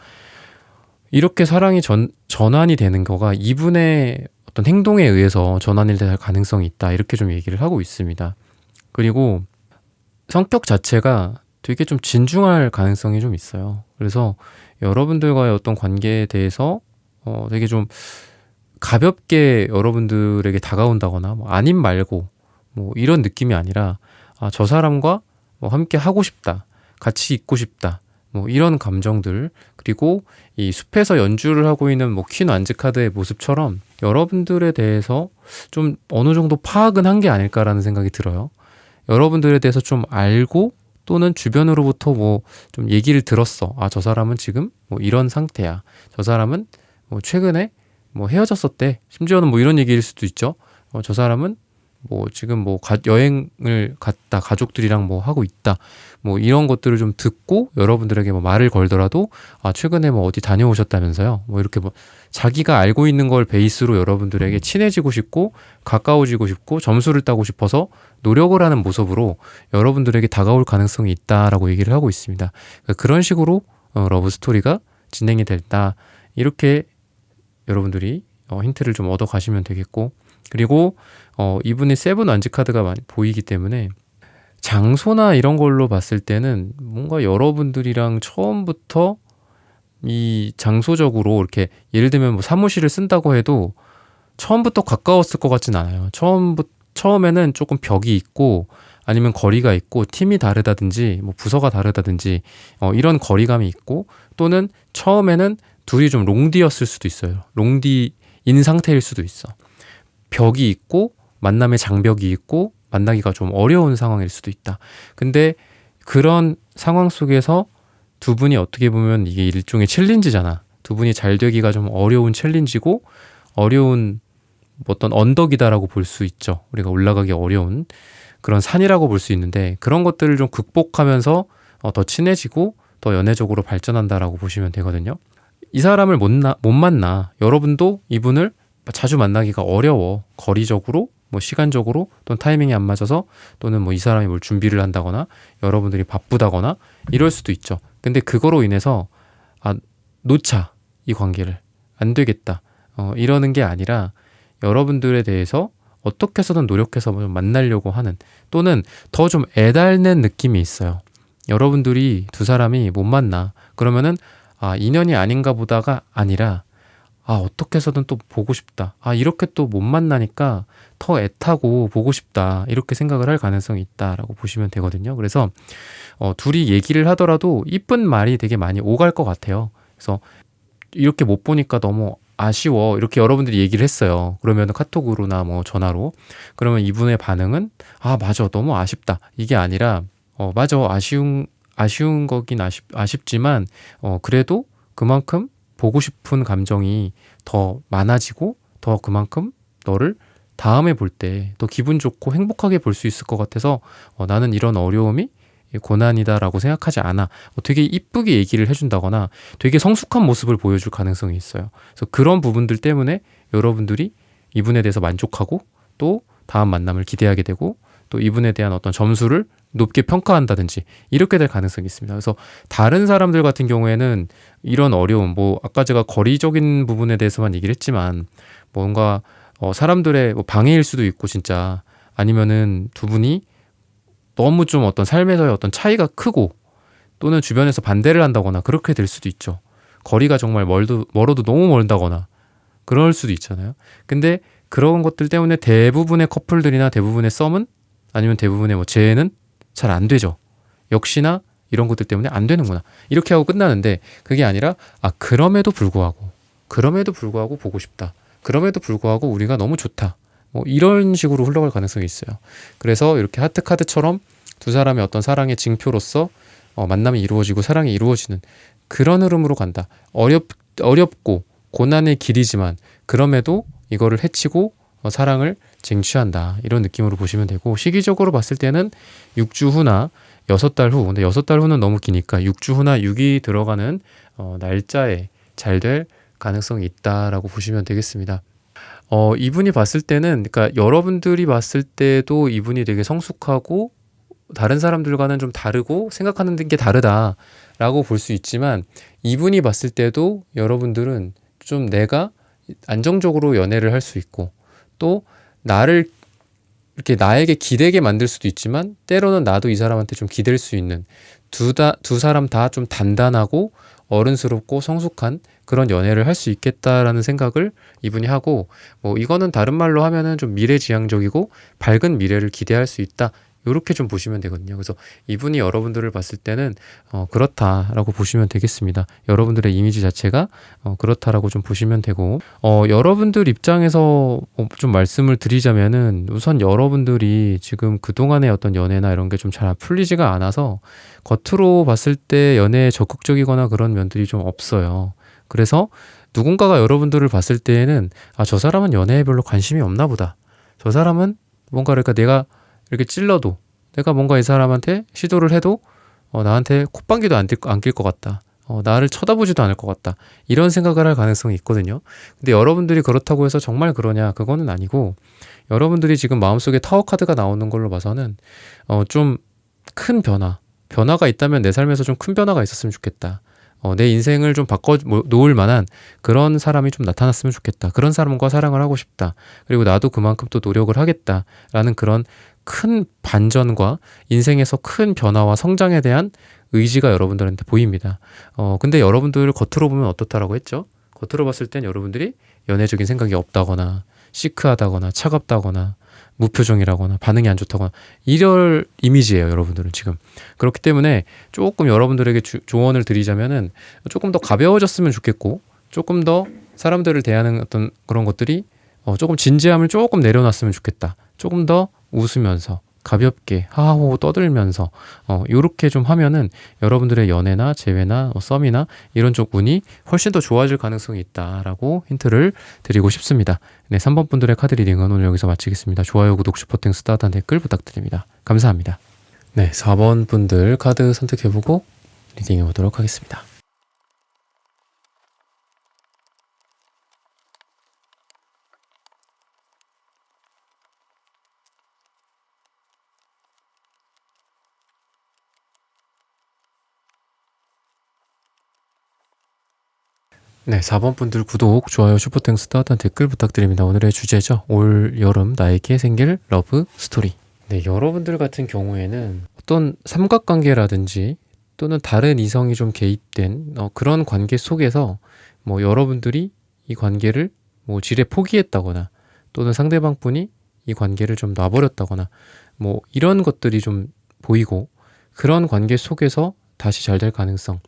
이렇게 사랑이 전환이 되는 거가 이분의 어떤 행동에 의해서 전환이 될 가능성이 있다. 이렇게 좀 얘기를 하고 있습니다. 그리고 성격 자체가 되게 좀 진중할 가능성이 좀 있어요. 그래서 여러분들과의 어떤 관계에 대해서 되게 좀 가볍게 여러분들에게 다가온다거나 뭐 아님 말고 뭐 이런 느낌이 아니라 저 사람과 뭐 함께 하고 싶다. 같이 있고 싶다. 뭐 이런 감정들 그리고 이 숲에서 연주를 하고 있는 뭐 퀸 완즈 카드의 모습처럼 여러분들에 대해서 좀 어느 정도 파악은 한 게 아닐까라는 생각이 들어요. 여러분들에 대해서 좀 알고 또는 주변으로부터 뭐 좀 얘기를 들었어. 저 사람은 지금 뭐 이런 상태야. 저 사람은 뭐 최근에 뭐 헤어졌었대. 심지어는 뭐 이런 얘기일 수도 있죠. 저 사람은 뭐 지금 뭐 여행을 갔다 가족들이랑 뭐 하고 있다. 뭐 이런 것들을 좀 듣고 여러분들에게 뭐 말을 걸더라도 최근에 뭐 어디 다녀오셨다면서요. 뭐 이렇게 뭐 자기가 알고 있는 걸 베이스로 여러분들에게 친해지고 싶고 가까워지고 싶고 점수를 따고 싶어서 노력을 하는 모습으로 여러분들에게 다가올 가능성이 있다라고 얘기를 하고 있습니다. 그러니까 그런 식으로 러브 스토리가 진행이 됐다. 이렇게 여러분들이 힌트를 좀 얻어 가시면 되겠고 그리고 이분이 세븐 완즈 카드가 많이 보이기 때문에 장소나 이런 걸로 봤을 때는 뭔가 여러분들이랑 처음부터 이 장소적으로 이렇게 예를 들면 뭐 사무실을 쓴다고 해도 처음부터 가까웠을 것 같진 않아요. 처음에는 조금 벽이 있고 아니면 거리가 있고 팀이 다르다든지 뭐 부서가 다르다든지 이런 거리감이 있고 또는 처음에는 둘이 좀 롱디였을 수도 있어요. 롱디인 상태일 수도 있어. 벽이 있고 만남의 장벽이 있고 만나기가 좀 어려운 상황일 수도 있다. 근데 그런 상황 속에서 두 분이 어떻게 보면 이게 일종의 챌린지잖아. 두 분이 잘 되기가 좀 어려운 챌린지고 어려운 어떤 언덕이다라고 볼 수 있죠. 우리가 올라가기 어려운 그런 산이라고 볼 수 있는데 그런 것들을 좀 극복하면서 더 친해지고 더 연애적으로 발전한다라고 보시면 되거든요. 이 사람을 못 만나. 여러분도 이분을 자주 만나기가 어려워. 거리적으로, 뭐 시간적으로, 또는 타이밍이 안 맞아서, 또는 뭐 이 사람이 뭘 준비를 한다거나, 여러분들이 바쁘다거나, 이럴 수도 있죠. 근데 그거로 인해서, 놓자. 이 관계를. 안 되겠다. 이러는 게 아니라, 여러분들에 대해서 어떻게 해서든 노력해서 만나려고 하는, 또는 더 좀 애달는 느낌이 있어요. 여러분들이 두 사람이 못 만나. 그러면은, 인연이 아닌가 보다가 아니라, 어떻게 해서든 또 보고 싶다. 이렇게 또 못 만나니까 더 애타고 보고 싶다. 이렇게 생각을 할 가능성이 있다라고 보시면 되거든요. 그래서 둘이 얘기를 하더라도 이쁜 말이 되게 많이 오갈 것 같아요. 그래서 이렇게 못 보니까 너무 아쉬워. 이렇게 여러분들이 얘기를 했어요. 그러면 카톡으로나 뭐 전화로. 그러면 이분의 반응은 맞아. 너무 아쉽다. 이게 아니라 맞아. 아쉬운 거긴 아쉽지만 그래도 그만큼 보고 싶은 감정이 더 많아지고 더 그만큼 너를 다음에 볼 때 더 기분 좋고 행복하게 볼 수 있을 것 같아서 나는 이런 어려움이 고난이다라고 생각하지 않아. 되게 이쁘게 얘기를 해준다거나 되게 성숙한 모습을 보여줄 가능성이 있어요. 그래서 그런 부분들 때문에 여러분들이 이분에 대해서 만족하고 또 다음 만남을 기대하게 되고 또 이분에 대한 어떤 점수를 높게 평가한다든지 이렇게 될 가능성이 있습니다. 그래서 다른 사람들 같은 경우에는 이런 어려움, 뭐 아까 제가 거리적인 부분에 대해서만 얘기를 했지만 뭔가 사람들의 뭐 방해일 수도 있고 진짜 아니면은 두 분이 너무 좀 어떤 삶에서의 어떤 차이가 크고 또는 주변에서 반대를 한다거나 그렇게 될 수도 있죠. 거리가 정말 멀어도 너무 멀다거나 그럴 수도 있잖아요. 근데 그런 것들 때문에 대부분의 커플들이나 대부분의 썸은 아니면 대부분의 뭐 재회는 잘 안 되죠. 역시나 이런 것들 때문에 안 되는구나. 이렇게 하고 끝나는데 그게 아니라 그럼에도 불구하고 보고 싶다. 그럼에도 불구하고 우리가 너무 좋다. 뭐 이런 식으로 흘러갈 가능성이 있어요. 그래서 이렇게 하트 카드처럼 두 사람의 어떤 사랑의 징표로서 만남이 이루어지고 사랑이 이루어지는 그런 흐름으로 간다. 어렵고 고난의 길이지만 그럼에도 이거를 해치고 사랑을 쟁취한다. 이런 느낌으로 보시면 되고 시기적으로 봤을 때는 6주 후나 6달 후. 근데 6달 후는 너무 기니까 6주 후나 6이 들어가는 날짜에 잘 될 가능성이 있다라고 보시면 되겠습니다. 이분이 봤을 때는 그러니까 여러분들이 봤을 때도 이분이 되게 성숙하고 다른 사람들과는 좀 다르고 생각하는 게 다르다라고 볼 수 있지만 이분이 봤을 때도 여러분들은 좀 내가 안정적으로 연애를 할 수 있고 또 나를 이렇게 나에게 기대게 만들 수도 있지만 때로는 나도 이 사람한테 좀 기댈 수 있는 두 사람 다 좀 단단하고 어른스럽고 성숙한 그런 연애를 할 수 있겠다라는 생각을 이분이 하고 뭐 이거는 다른 말로 하면은 좀 미래지향적이고 밝은 미래를 기대할 수 있다. 요렇게 좀 보시면 되거든요. 그래서 이분이 여러분들을 봤을 때는 그렇다라고 보시면 되겠습니다. 여러분들의 이미지 자체가 그렇다라고 좀 보시면 되고 여러분들 입장에서 좀 말씀을 드리자면은 우선 여러분들이 지금 그동안의 어떤 연애나 이런 게 좀 잘 풀리지가 않아서 겉으로 봤을 때 연애에 적극적이거나 그런 면들이 좀 없어요. 그래서 누군가가 여러분들을 봤을 때에는 저 사람은 연애에 별로 관심이 없나 보다. 저 사람은 뭔가 그러니까 내가 이렇게 찔러도 내가 뭔가 이 사람한테 시도를 해도 나한테 콧방귀도 안 낄 것 같다. 나를 쳐다보지도 않을 것 같다. 이런 생각을 할 가능성이 있거든요. 근데 여러분들이 그렇다고 해서 정말 그러냐? 그거는 아니고 여러분들이 지금 마음속에 타워 카드가 나오는 걸로 봐서는 좀 큰 변화가 있다면 내 삶에서 좀 큰 변화가 있었으면 좋겠다. 내 인생을 좀 바꿔 놓을 만한 그런 사람이 좀 나타났으면 좋겠다. 그런 사람과 사랑을 하고 싶다. 그리고 나도 그만큼 또 노력을 하겠다라는 그런 큰 반전과 인생에서 큰 변화와 성장에 대한 의지가 여러분들한테 보입니다. 근데 여러분들 겉으로 보면 어떻다라고 했죠? 겉으로 봤을 땐 여러분들이 연애적인 생각이 없다거나 시크하다거나 차갑다거나 무표정이라거나 반응이 안 좋다거나 이럴 이미지예요, 여러분들은 지금. 그렇기 때문에 조금 여러분들에게 조언을 드리자면은 조금 더 가벼워졌으면 좋겠고 조금 더 사람들을 대하는 어떤 그런 것들이 조금 진지함을 조금 내려놨으면 좋겠다. 조금 더 웃으면서 가볍게 하하호호 떠들면서 요렇게 좀 하면은 여러분들의 연애나 재회나 썸이나 이런 쪽 운이 훨씬 더 좋아질 가능성이 있다라고 힌트를 드리고 싶습니다. 네, 3번 분들의 카드 리딩은 오늘 여기서 마치겠습니다. 좋아요, 구독, 슈퍼땡, 스타트한 댓글 부탁드립니다. 감사합니다. 네, 4번 분들 카드 선택해보고 리딩해 보도록 하겠습니다. 네, 4번 분들 구독, 좋아요, 슈퍼땡스 따뜻한 댓글 부탁드립니다. 오늘의 주제죠. 올 여름 나에게 생길 러브 스토리. 네, 여러분들 같은 경우에는 어떤 삼각관계라든지 또는 다른 이성이 좀 개입된 그런 관계 속에서 뭐 여러분들이 이 관계를 뭐 지레 포기했다거나 또는 상대방 분이 이 관계를 좀 놔버렸다거나 뭐 이런 것들이 좀 보이고 그런 관계 속에서 다시 잘 될 가능성.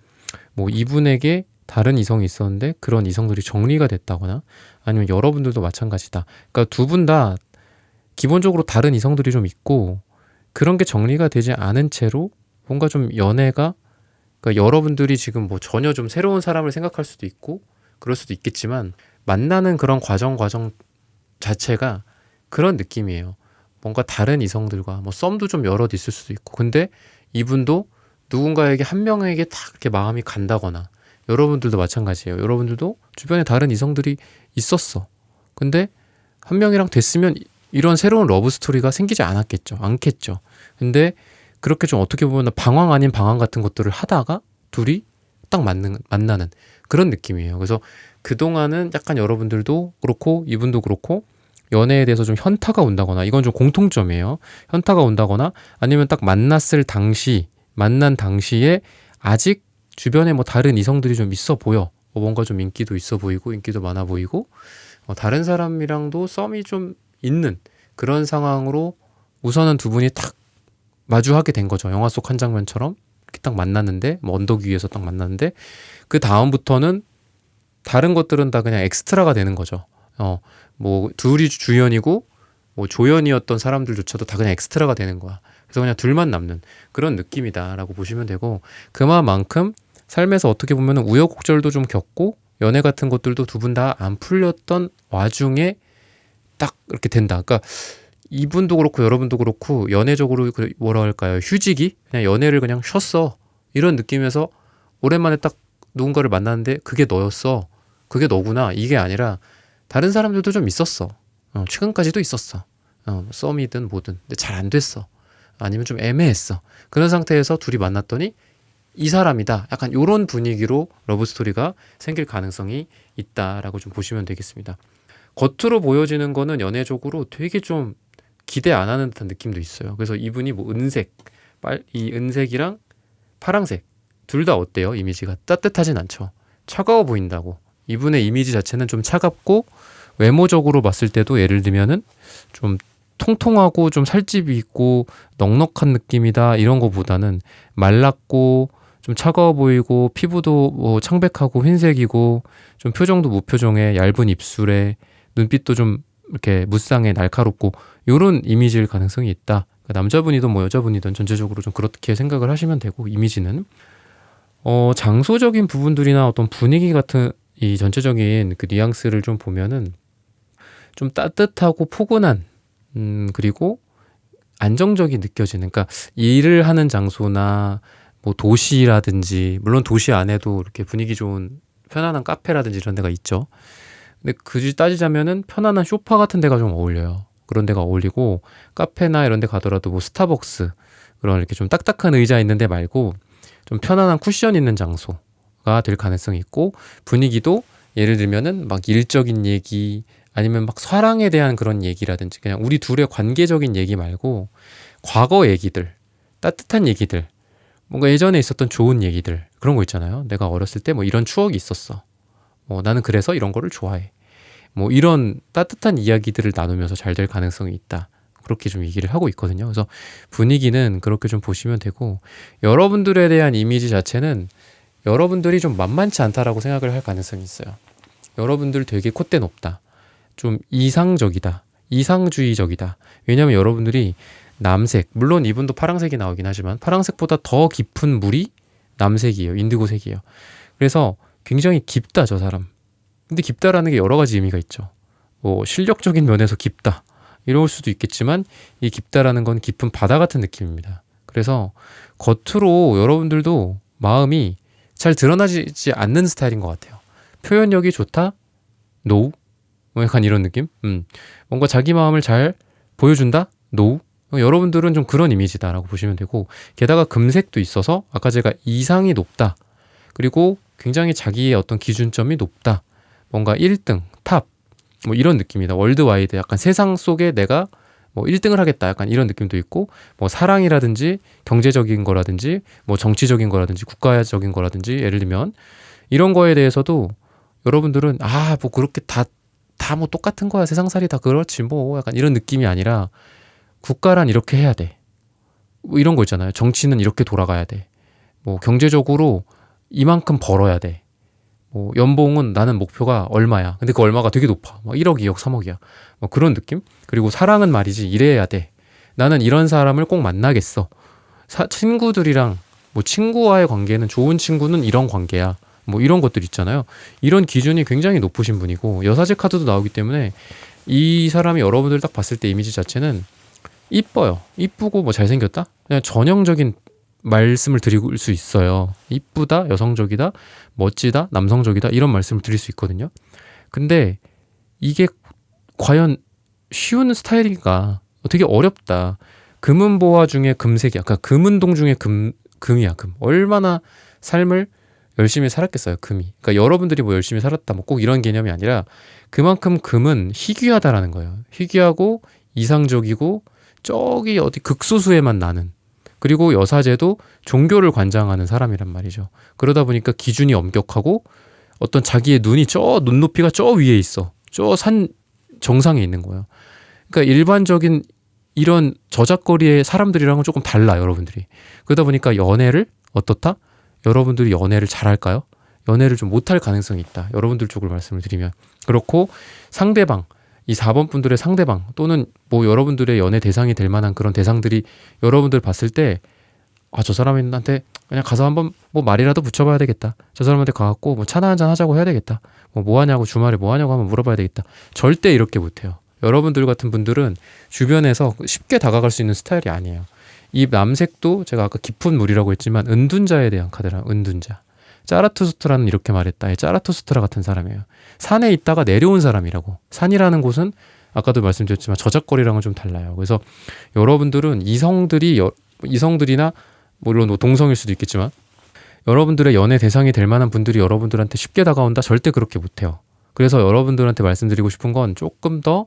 뭐 이분에게 다른 이성이 있었는데 그런 이성들이 정리가 됐다거나 아니면 여러분들도 마찬가지다. 그러니까 두 분 다 기본적으로 다른 이성들이 좀 있고 그런 게 정리가 되지 않은 채로 뭔가 좀 연애가 그러니까 여러분들이 지금 뭐 전혀 좀 새로운 사람을 생각할 수도 있고 그럴 수도 있겠지만 만나는 그런 과정 자체가 그런 느낌이에요. 뭔가 다른 이성들과 뭐 썸도 좀 여럿 있을 수도 있고 근데 이분도 누군가에게 한 명에게 딱 이렇게 마음이 간다거나 여러분들도 마찬가지예요. 여러분들도 주변에 다른 이성들이 있었어. 근데 한 명이랑 됐으면 이런 새로운 러브 스토리가 생기지 않겠죠. 근데 그렇게 좀 어떻게 보면 방황 아닌 방황 같은 것들을 하다가 둘이 딱 만나는 그런 느낌이에요. 그래서 그동안은 약간 여러분들도 그렇고 이분도 그렇고 연애에 대해서 좀 현타가 온다거나 이건 좀 공통점이에요. 현타가 온다거나 아니면 딱 만난 당시에 아직 주변에 뭐 다른 이성들이 좀 있어 보여. 뭔가 좀 인기도 있어 보이고 인기도 많아 보이고 다른 사람이랑도 썸이 좀 있는 그런 상황으로 우선은 두 분이 딱 마주하게 된 거죠. 영화 속 한 장면처럼 이렇게 딱 만났는데 뭐 언덕 위에서 딱 만났는데 그 다음부터는 다른 것들은 다 그냥 엑스트라가 되는 거죠. 뭐 둘이 주연이고 뭐 조연이었던 사람들조차도 다 그냥 엑스트라가 되는 거야. 그래서 그냥 둘만 남는 그런 느낌이다라고 보시면 되고, 그만큼 삶에서 어떻게 보면 우여곡절도 좀 겪고 연애 같은 것들도 두 분 다 안 풀렸던 와중에 딱 이렇게 된다. 그러니까 이분도 그렇고 여러분도 그렇고 연애적으로 뭐라 할까요? 휴직이 그냥 연애를 그냥 쉬었어. 이런 느낌에서 오랜만에 딱 누군가를 만났는데 그게 너였어. 그게 너구나. 이게 아니라 다른 사람들도 좀 있었어. 최근까지도 있었어. 썸이든 뭐든. 근데 잘 안 됐어. 아니면 좀 애매했어. 그런 상태에서 둘이 만났더니 이 사람이다. 약간 이런 분위기로 러브스토리가 생길 가능성이 있다라고 좀 보시면 되겠습니다. 겉으로 보여지는 거는 연애적으로 되게 좀 기대 안 하는 듯한 느낌도 있어요. 그래서 이분이 뭐 이 은색이랑 파랑색 둘 다 어때요? 이미지가 따뜻하진 않죠. 차가워 보인다고. 이분의 이미지 자체는 좀 차갑고 외모적으로 봤을 때도 예를 들면은 좀 통통하고 좀 살집이 있고 넉넉한 느낌이다 이런 거보다는 말랐고 좀 차가워 보이고 피부도 뭐 창백하고 흰색이고 좀 표정도 무표정해 얇은 입술에 눈빛도 좀 이렇게 무쌍해 날카롭고 요런 이미지일 가능성이 있다. 그러니까 남자분이든 뭐 여자분이든 전체적으로 좀 그렇게 생각을 하시면 되고, 이미지는 장소적인 부분들이나 어떤 분위기 같은 이 전체적인 그 뉘앙스를 좀 보면은 좀 따뜻하고 포근한 그리고 안정적이 느껴지는, 그러니까 일을 하는 장소나 뭐 도시라든지, 물론 도시 안에도 이렇게 분위기 좋은 편안한 카페라든지 이런 데가 있죠. 근데 굳이 따지자면은 편안한 소파 같은 데가 좀 어울려요. 그런 데가 어울리고, 카페나 이런 데 가더라도 뭐 스타벅스 그런 이렇게 좀 딱딱한 의자 있는 데 말고 좀 편안한 쿠션 있는 장소가 될 가능성이 있고, 분위기도 예를 들면은 막 일적인 얘기 아니면 막 사랑에 대한 그런 얘기라든지 그냥 우리 둘의 관계적인 얘기 말고 과거 얘기들, 따뜻한 얘기들, 뭔가 예전에 있었던 좋은 얘기들, 그런 거 있잖아요. 내가 어렸을 때 뭐 이런 추억이 있었어. 나는 그래서 이런 거를 좋아해. 뭐 이런 따뜻한 이야기들을 나누면서 잘 될 가능성이 있다. 그렇게 좀 얘기를 하고 있거든요. 그래서 분위기는 그렇게 좀 보시면 되고, 여러분들에 대한 이미지 자체는 여러분들이 좀 만만치 않다라고 생각을 할 가능성이 있어요. 여러분들 되게 콧대 높다. 좀 이상적이다. 이상주의적이다. 왜냐하면 여러분들이 남색, 물론 이분도 파랑색이 나오긴 하지만 파랑색보다 더 깊은 물이 남색이에요. 인디고색이에요. 그래서 굉장히 깊다, 저 사람. 근데 깊다라는 게 여러 가지 의미가 있죠. 뭐 실력적인 면에서 깊다 이럴 수도 있겠지만, 이 깊다라는 건 깊은 바다 같은 느낌입니다. 그래서 겉으로 여러분들도 마음이 잘 드러나지 않는 스타일인 것 같아요. 표현력이 좋다? 노우? 뭐 약간 이런 느낌? 뭔가 자기 마음을 잘 보여준다? 노우? 여러분들은 좀 그런 이미지다라고 보시면 되고, 게다가 금색도 있어서 아까 제가 이상이 높다, 그리고 굉장히 자기의 어떤 기준점이 높다, 뭔가 1등, 탑, 뭐 이런 느낌이다. 월드와이드, 약간 세상 속에 내가 뭐 1등을 하겠다, 약간 이런 느낌도 있고, 뭐 사랑이라든지 경제적인 거라든지 뭐 정치적인 거라든지 국가적인 거라든지 예를 들면 이런 거에 대해서도 여러분들은 뭐 그렇게 다 뭐 똑같은 거야, 세상살이 다 그렇지 뭐, 약간 이런 느낌이 아니라 국가란 이렇게 해야 돼, 뭐 이런 거 있잖아요. 정치는 이렇게 돌아가야 돼, 뭐 경제적으로 이만큼 벌어야 돼, 뭐 연봉은 나는 목표가 얼마야, 근데 그 얼마가 되게 높아, 막 1억 2억 3억이야, 뭐 그런 느낌. 그리고 사랑은 말이지 이래야 돼, 나는 이런 사람을 꼭 만나겠어, 친구들이랑 뭐 친구와의 관계는, 좋은 친구는 이런 관계야, 뭐 이런 것들 있잖아요. 이런 기준이 굉장히 높으신 분이고, 여사제 카드도 나오기 때문에 이 사람이 여러분들 딱 봤을 때 이미지 자체는 이뻐요. 이쁘고 뭐 잘생겼다? 그냥 전형적인 말씀을 드릴 수 있어요. 이쁘다, 여성적이다, 멋지다, 남성적이다, 이런 말씀을 드릴 수 있거든요. 근데 이게 과연 쉬운 스타일인가? 되게 어렵다. 금은보화 중에 금색이야. 그러니까 금은동 중에 금이야, 금. 얼마나 삶을 열심히 살았겠어요, 금이. 그러니까 여러분들이 뭐 열심히 살았다, 뭐 꼭 이런 개념이 아니라 그만큼 금은 희귀하다라는 거예요. 희귀하고 이상적이고 저기 어디 극소수에만 나는, 그리고 여사제도 종교를 관장하는 사람이란 말이죠. 그러다 보니까 기준이 엄격하고 어떤 자기의 눈이 저 눈높이가 저 위에 있어. 저 산 정상에 있는 거예요. 그러니까 일반적인 이런 저작거리의 사람들이랑은 조금 달라, 여러분들이. 그러다 보니까 연애를 어떻다? 여러분들이 연애를 잘할까요? 연애를 좀 못할 가능성이 있다. 여러분들 쪽으로 말씀을 드리면. 그렇고 상대방, 이 4번 분들의 상대방 또는 뭐 여러분들의 연애 대상이 될 만한 그런 대상들이 여러분들 봤을 때 저 사람한테 그냥 가서 한번 뭐 말이라도 붙여봐야 되겠다. 저 사람한테 가갖고 뭐 차나 한잔 하자고 해야 되겠다. 뭐 하냐고 주말에 뭐 하냐고 한번 물어봐야 되겠다. 절대 이렇게 못해요. 여러분들 같은 분들은 주변에서 쉽게 다가갈 수 있는 스타일이 아니에요. 이 남색도 제가 아까 깊은 물이라고 했지만 은둔자에 대한 카드라. 은둔자. 짜라투스트라는 이렇게 말했다. 이 짜라투스트라 같은 사람이에요. 산에 있다가 내려온 사람이라고. 산이라는 곳은 아까도 말씀드렸지만 저작거리랑은 좀 달라요. 그래서 여러분들은 이성들이나 물론 뭐 동성일 수도 있겠지만 여러분들의 연애 대상이 될 만한 분들이 여러분들한테 쉽게 다가온다? 절대 그렇게 못해요. 그래서 여러분들한테 말씀드리고 싶은 건 조금 더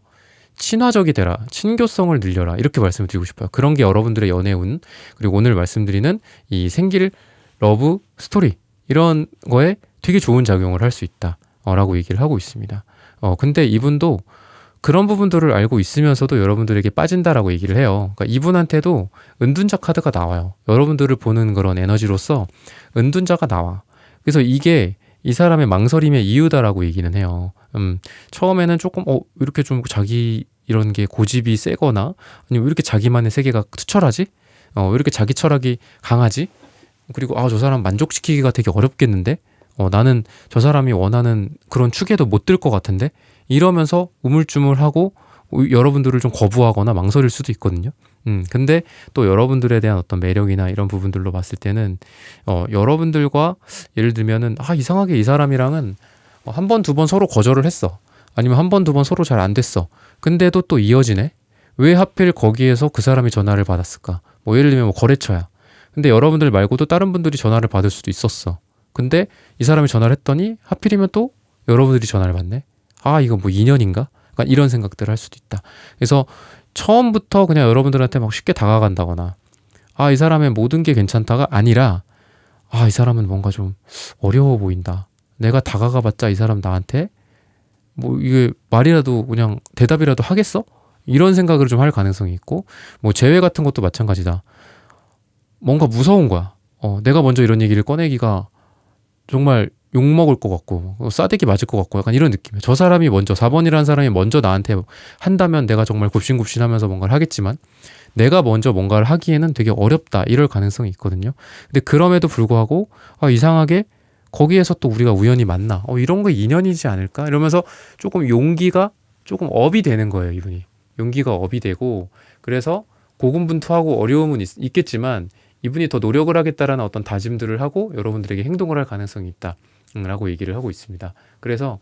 친화적이 되라, 친교성을 늘려라 이렇게 말씀을 드리고 싶어요. 그런 게 여러분들의 연애운, 그리고 오늘 말씀드리는 이 생길 러브 스토리 이런 거에 되게 좋은 작용을 할 수 있다 라고 얘기를 하고 있습니다. 근데 이분도 그런 부분들을 알고 있으면서도 여러분들에게 빠진다라고 얘기를 해요. 그러니까 이분한테도 은둔자 카드가 나와요. 여러분들을 보는 그런 에너지로서 은둔자가 나와. 그래서 이게 이 사람의 망설임의 이유다라고 얘기는 해요. 처음에는 조금 이렇게 좀 자기 이런 게 고집이 세거나 아니면 왜 이렇게 자기만의 세계가 투철하지? 왜 이렇게 자기 철학이 강하지? 그리고 저 사람 만족시키기가 되게 어렵겠는데? 나는 저 사람이 원하는 그런 축에도 못 들 것 같은데? 이러면서 우물쭈물하고 여러분들을 좀 거부하거나 망설일 수도 있거든요. 근데 또 여러분들에 대한 어떤 매력이나 이런 부분들로 봤을 때는 여러분들과 예를 들면은 이상하게 이 사람이랑은 한 번, 두 번 서로 거절을 했어. 아니면 한 번, 두 번 서로 잘 안 됐어. 근데도 또 이어지네? 왜 하필 거기에서 그 사람이 전화를 받았을까? 뭐 예를 들면 뭐 거래처야. 근데 여러분들 말고도 다른 분들이 전화를 받을 수도 있었어. 근데 이 사람이 전화를 했더니 하필이면 또 여러분들이 전화를 받네? 이거 뭐 인연인가? 약간 이런 생각들을 할 수도 있다. 그래서 처음부터 그냥 여러분들한테 막 쉽게 다가간다거나 이 사람의 모든 게 괜찮다가 아니라 이 사람은 뭔가 좀 어려워 보인다. 내가 다가가봤자 이 사람 나한테 뭐 이게 말이라도 그냥 대답이라도 하겠어? 이런 생각을 좀 할 가능성이 있고 뭐 재회 같은 것도 마찬가지다. 뭔가 무서운 거야. 내가 먼저 이런 얘기를 꺼내기가 정말 욕먹을 것 같고 싸대기 맞을 것 같고 약간 이런 느낌이에요. 저 사람이 먼저 4번이라는 사람이 먼저 나한테 한다면 내가 정말 굽신굽신하면서 뭔가를 하겠지만 내가 먼저 뭔가를 하기에는 되게 어렵다 이럴 가능성이 있거든요. 근데 그럼에도 불구하고 이상하게 거기에서 또 우리가 우연히 만나 이런 거 인연이지 않을까 이러면서 조금 용기가 조금 업이 되는 거예요. 이분이 용기가 업이 되고 그래서 고군분투하고 어려움은 있겠지만 이분이 더 노력을 하겠다라는 어떤 다짐들을 하고 여러분들에게 행동을 할 가능성이 있다라고 얘기를 하고 있습니다. 그래서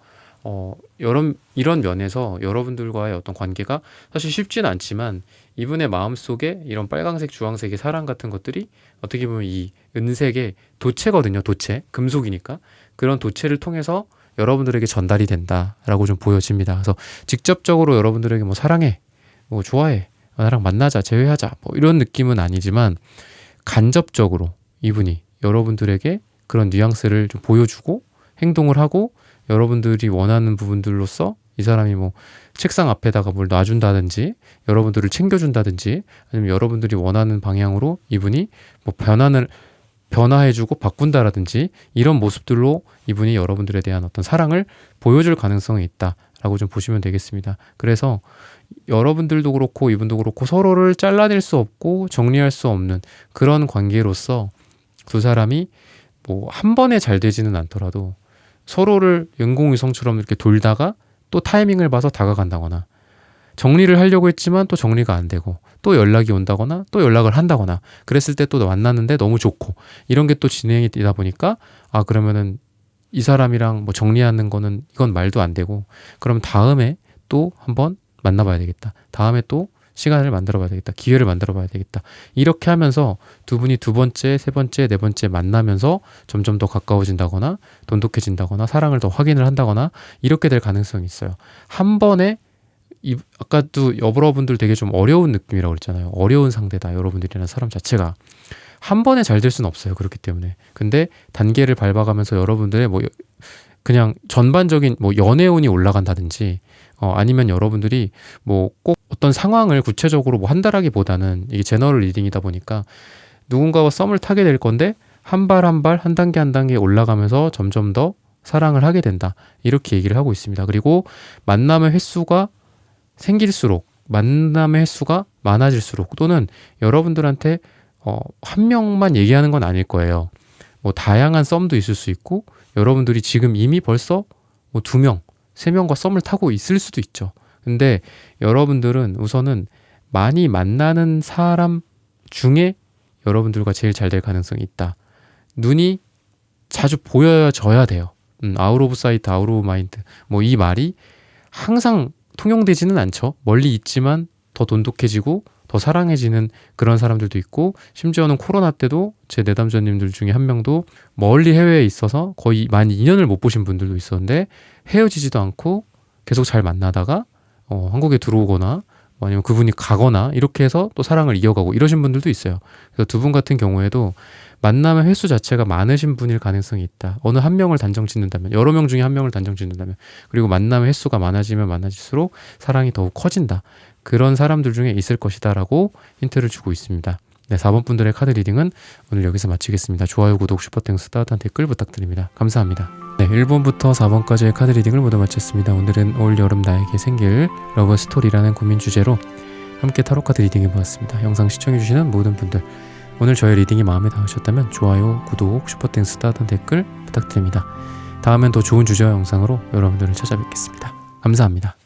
이런 면에서 여러분들과의 어떤 관계가 사실 쉽지는 않지만 이분의 마음속에 이런 빨강색, 주황색의 사랑 같은 것들이 어떻게 보면 이 은색의 도체거든요. 도체, 금속이니까 그런 도체를 통해서 여러분들에게 전달이 된다라고 좀 보여집니다. 그래서 직접적으로 여러분들에게 뭐 사랑해, 뭐 좋아해, 나랑 만나자, 재회하자 뭐 이런 느낌은 아니지만 간접적으로 이분이 여러분들에게 그런 뉘앙스를 좀 보여주고 행동을 하고 여러분들이 원하는 부분들로서 이 사람이 뭐 책상 앞에다가 뭘 놔준다든지 여러분들을 챙겨준다든지 아니면 여러분들이 원하는 방향으로 이분이 뭐 변화해주고 바꾼다라든지 이런 모습들로 이분이 여러분들에 대한 어떤 사랑을 보여줄 가능성이 있다라고 좀 보시면 되겠습니다. 그래서 여러분들도 그렇고 이분도 그렇고 서로를 잘라낼 수 없고 정리할 수 없는 그런 관계로서 두 사람이 뭐 한 번에 잘 되지는 않더라도 서로를 인공위성처럼 이렇게 돌다가 또 타이밍을 봐서 다가간다거나 정리를 하려고 했지만 또 정리가 안 되고 또 연락이 온다거나 또 연락을 한다거나 그랬을 때 또 만났는데 너무 좋고 이런 게 또 진행이 되다 보니까 그러면은 이 사람이랑 뭐 정리하는 거는 이건 말도 안 되고 그럼 다음에 또 한번 만나봐야 되겠다. 다음에 또 시간을 만들어봐야 되겠다. 기회를 만들어봐야 되겠다. 이렇게 하면서 두 분이 두 번째, 세 번째, 네 번째 만나면서 점점 더 가까워진다거나 돈독해진다거나 사랑을 더 확인을 한다거나 이렇게 될 가능성이 있어요. 한 번에 아까도 여러분들 되게 좀 어려운 느낌이라고 그랬잖아요. 어려운 상대다. 여러분들이라는 사람 자체가. 한 번에 잘 될 수는 없어요. 그렇기 때문에. 근데 단계를 밟아가면서 여러분들의 뭐 그냥 전반적인 뭐 연애운이 올라간다든지 아니면 여러분들이 뭐 꼭 어떤 상황을 구체적으로 뭐 한다라기보다는 이게 제너럴 리딩이다 보니까 누군가와 썸을 타게 될 건데 한 발 한 발, 한 단계 한 단계 올라가면서 점점 더 사랑을 하게 된다. 이렇게 얘기를 하고 있습니다. 그리고 만남의 횟수가 생길수록, 만남의 횟수가 많아질수록, 또는 여러분들한테 한 명만 얘기하는 건 아닐 거예요. 뭐 다양한 썸도 있을 수 있고, 여러분들이 지금 이미 벌써 뭐 2명, 3명과 썸을 타고 있을 수도 있죠. 근데 여러분들은 우선은 많이 만나는 사람 중에 여러분들과 제일 잘 될 가능성이 있다. 눈이 자주 보여져야 돼요. 아웃 오브 사이트, 아웃 오브 마인드. 뭐 이 말이 항상 통용되지는 않죠. 멀리 있지만 더 돈독해지고 더 사랑해지는 그런 사람들도 있고, 심지어는 코로나 때도 제 내담자님들 중에 한 명도 멀리 해외에 있어서 거의 만 2년을 못 보신 분들도 있었는데 헤어지지도 않고 계속 잘 만나다가 한국에 들어오거나 아니면 그분이 가거나 이렇게 해서 또 사랑을 이어가고 이러신 분들도 있어요. 그래서 두 분 같은 경우에도 만남의 횟수 자체가 많으신 분일 가능성이 있다. 어느 한 명을 단정 짓는다면, 여러 명 중에 한 명을 단정 짓는다면, 그리고 만남의 횟수가 많아지면 많아질수록 사랑이 더욱 커진다. 그런 사람들 중에 있을 것이다 라고 힌트를 주고 있습니다. 네, 4번 분들의 카드 리딩은 오늘 여기서 마치겠습니다. 좋아요, 구독, 슈퍼땡스, 따뜻한 댓글 부탁드립니다. 감사합니다. 네, 1번부터 4번까지의 카드 리딩을 모두 마쳤습니다. 오늘은 올 여름 나에게 생길 러브 스토리라는 고민 주제로 함께 타로 카드 리딩해 보았습니다. 영상 시청해주시는 모든 분들, 오늘 저의 리딩이 마음에 닿으셨다면 좋아요, 구독, 슈퍼땡스, 따뜻한 댓글 부탁드립니다. 다음엔 더 좋은 주제와 영상으로 여러분들을 찾아뵙겠습니다. 감사합니다.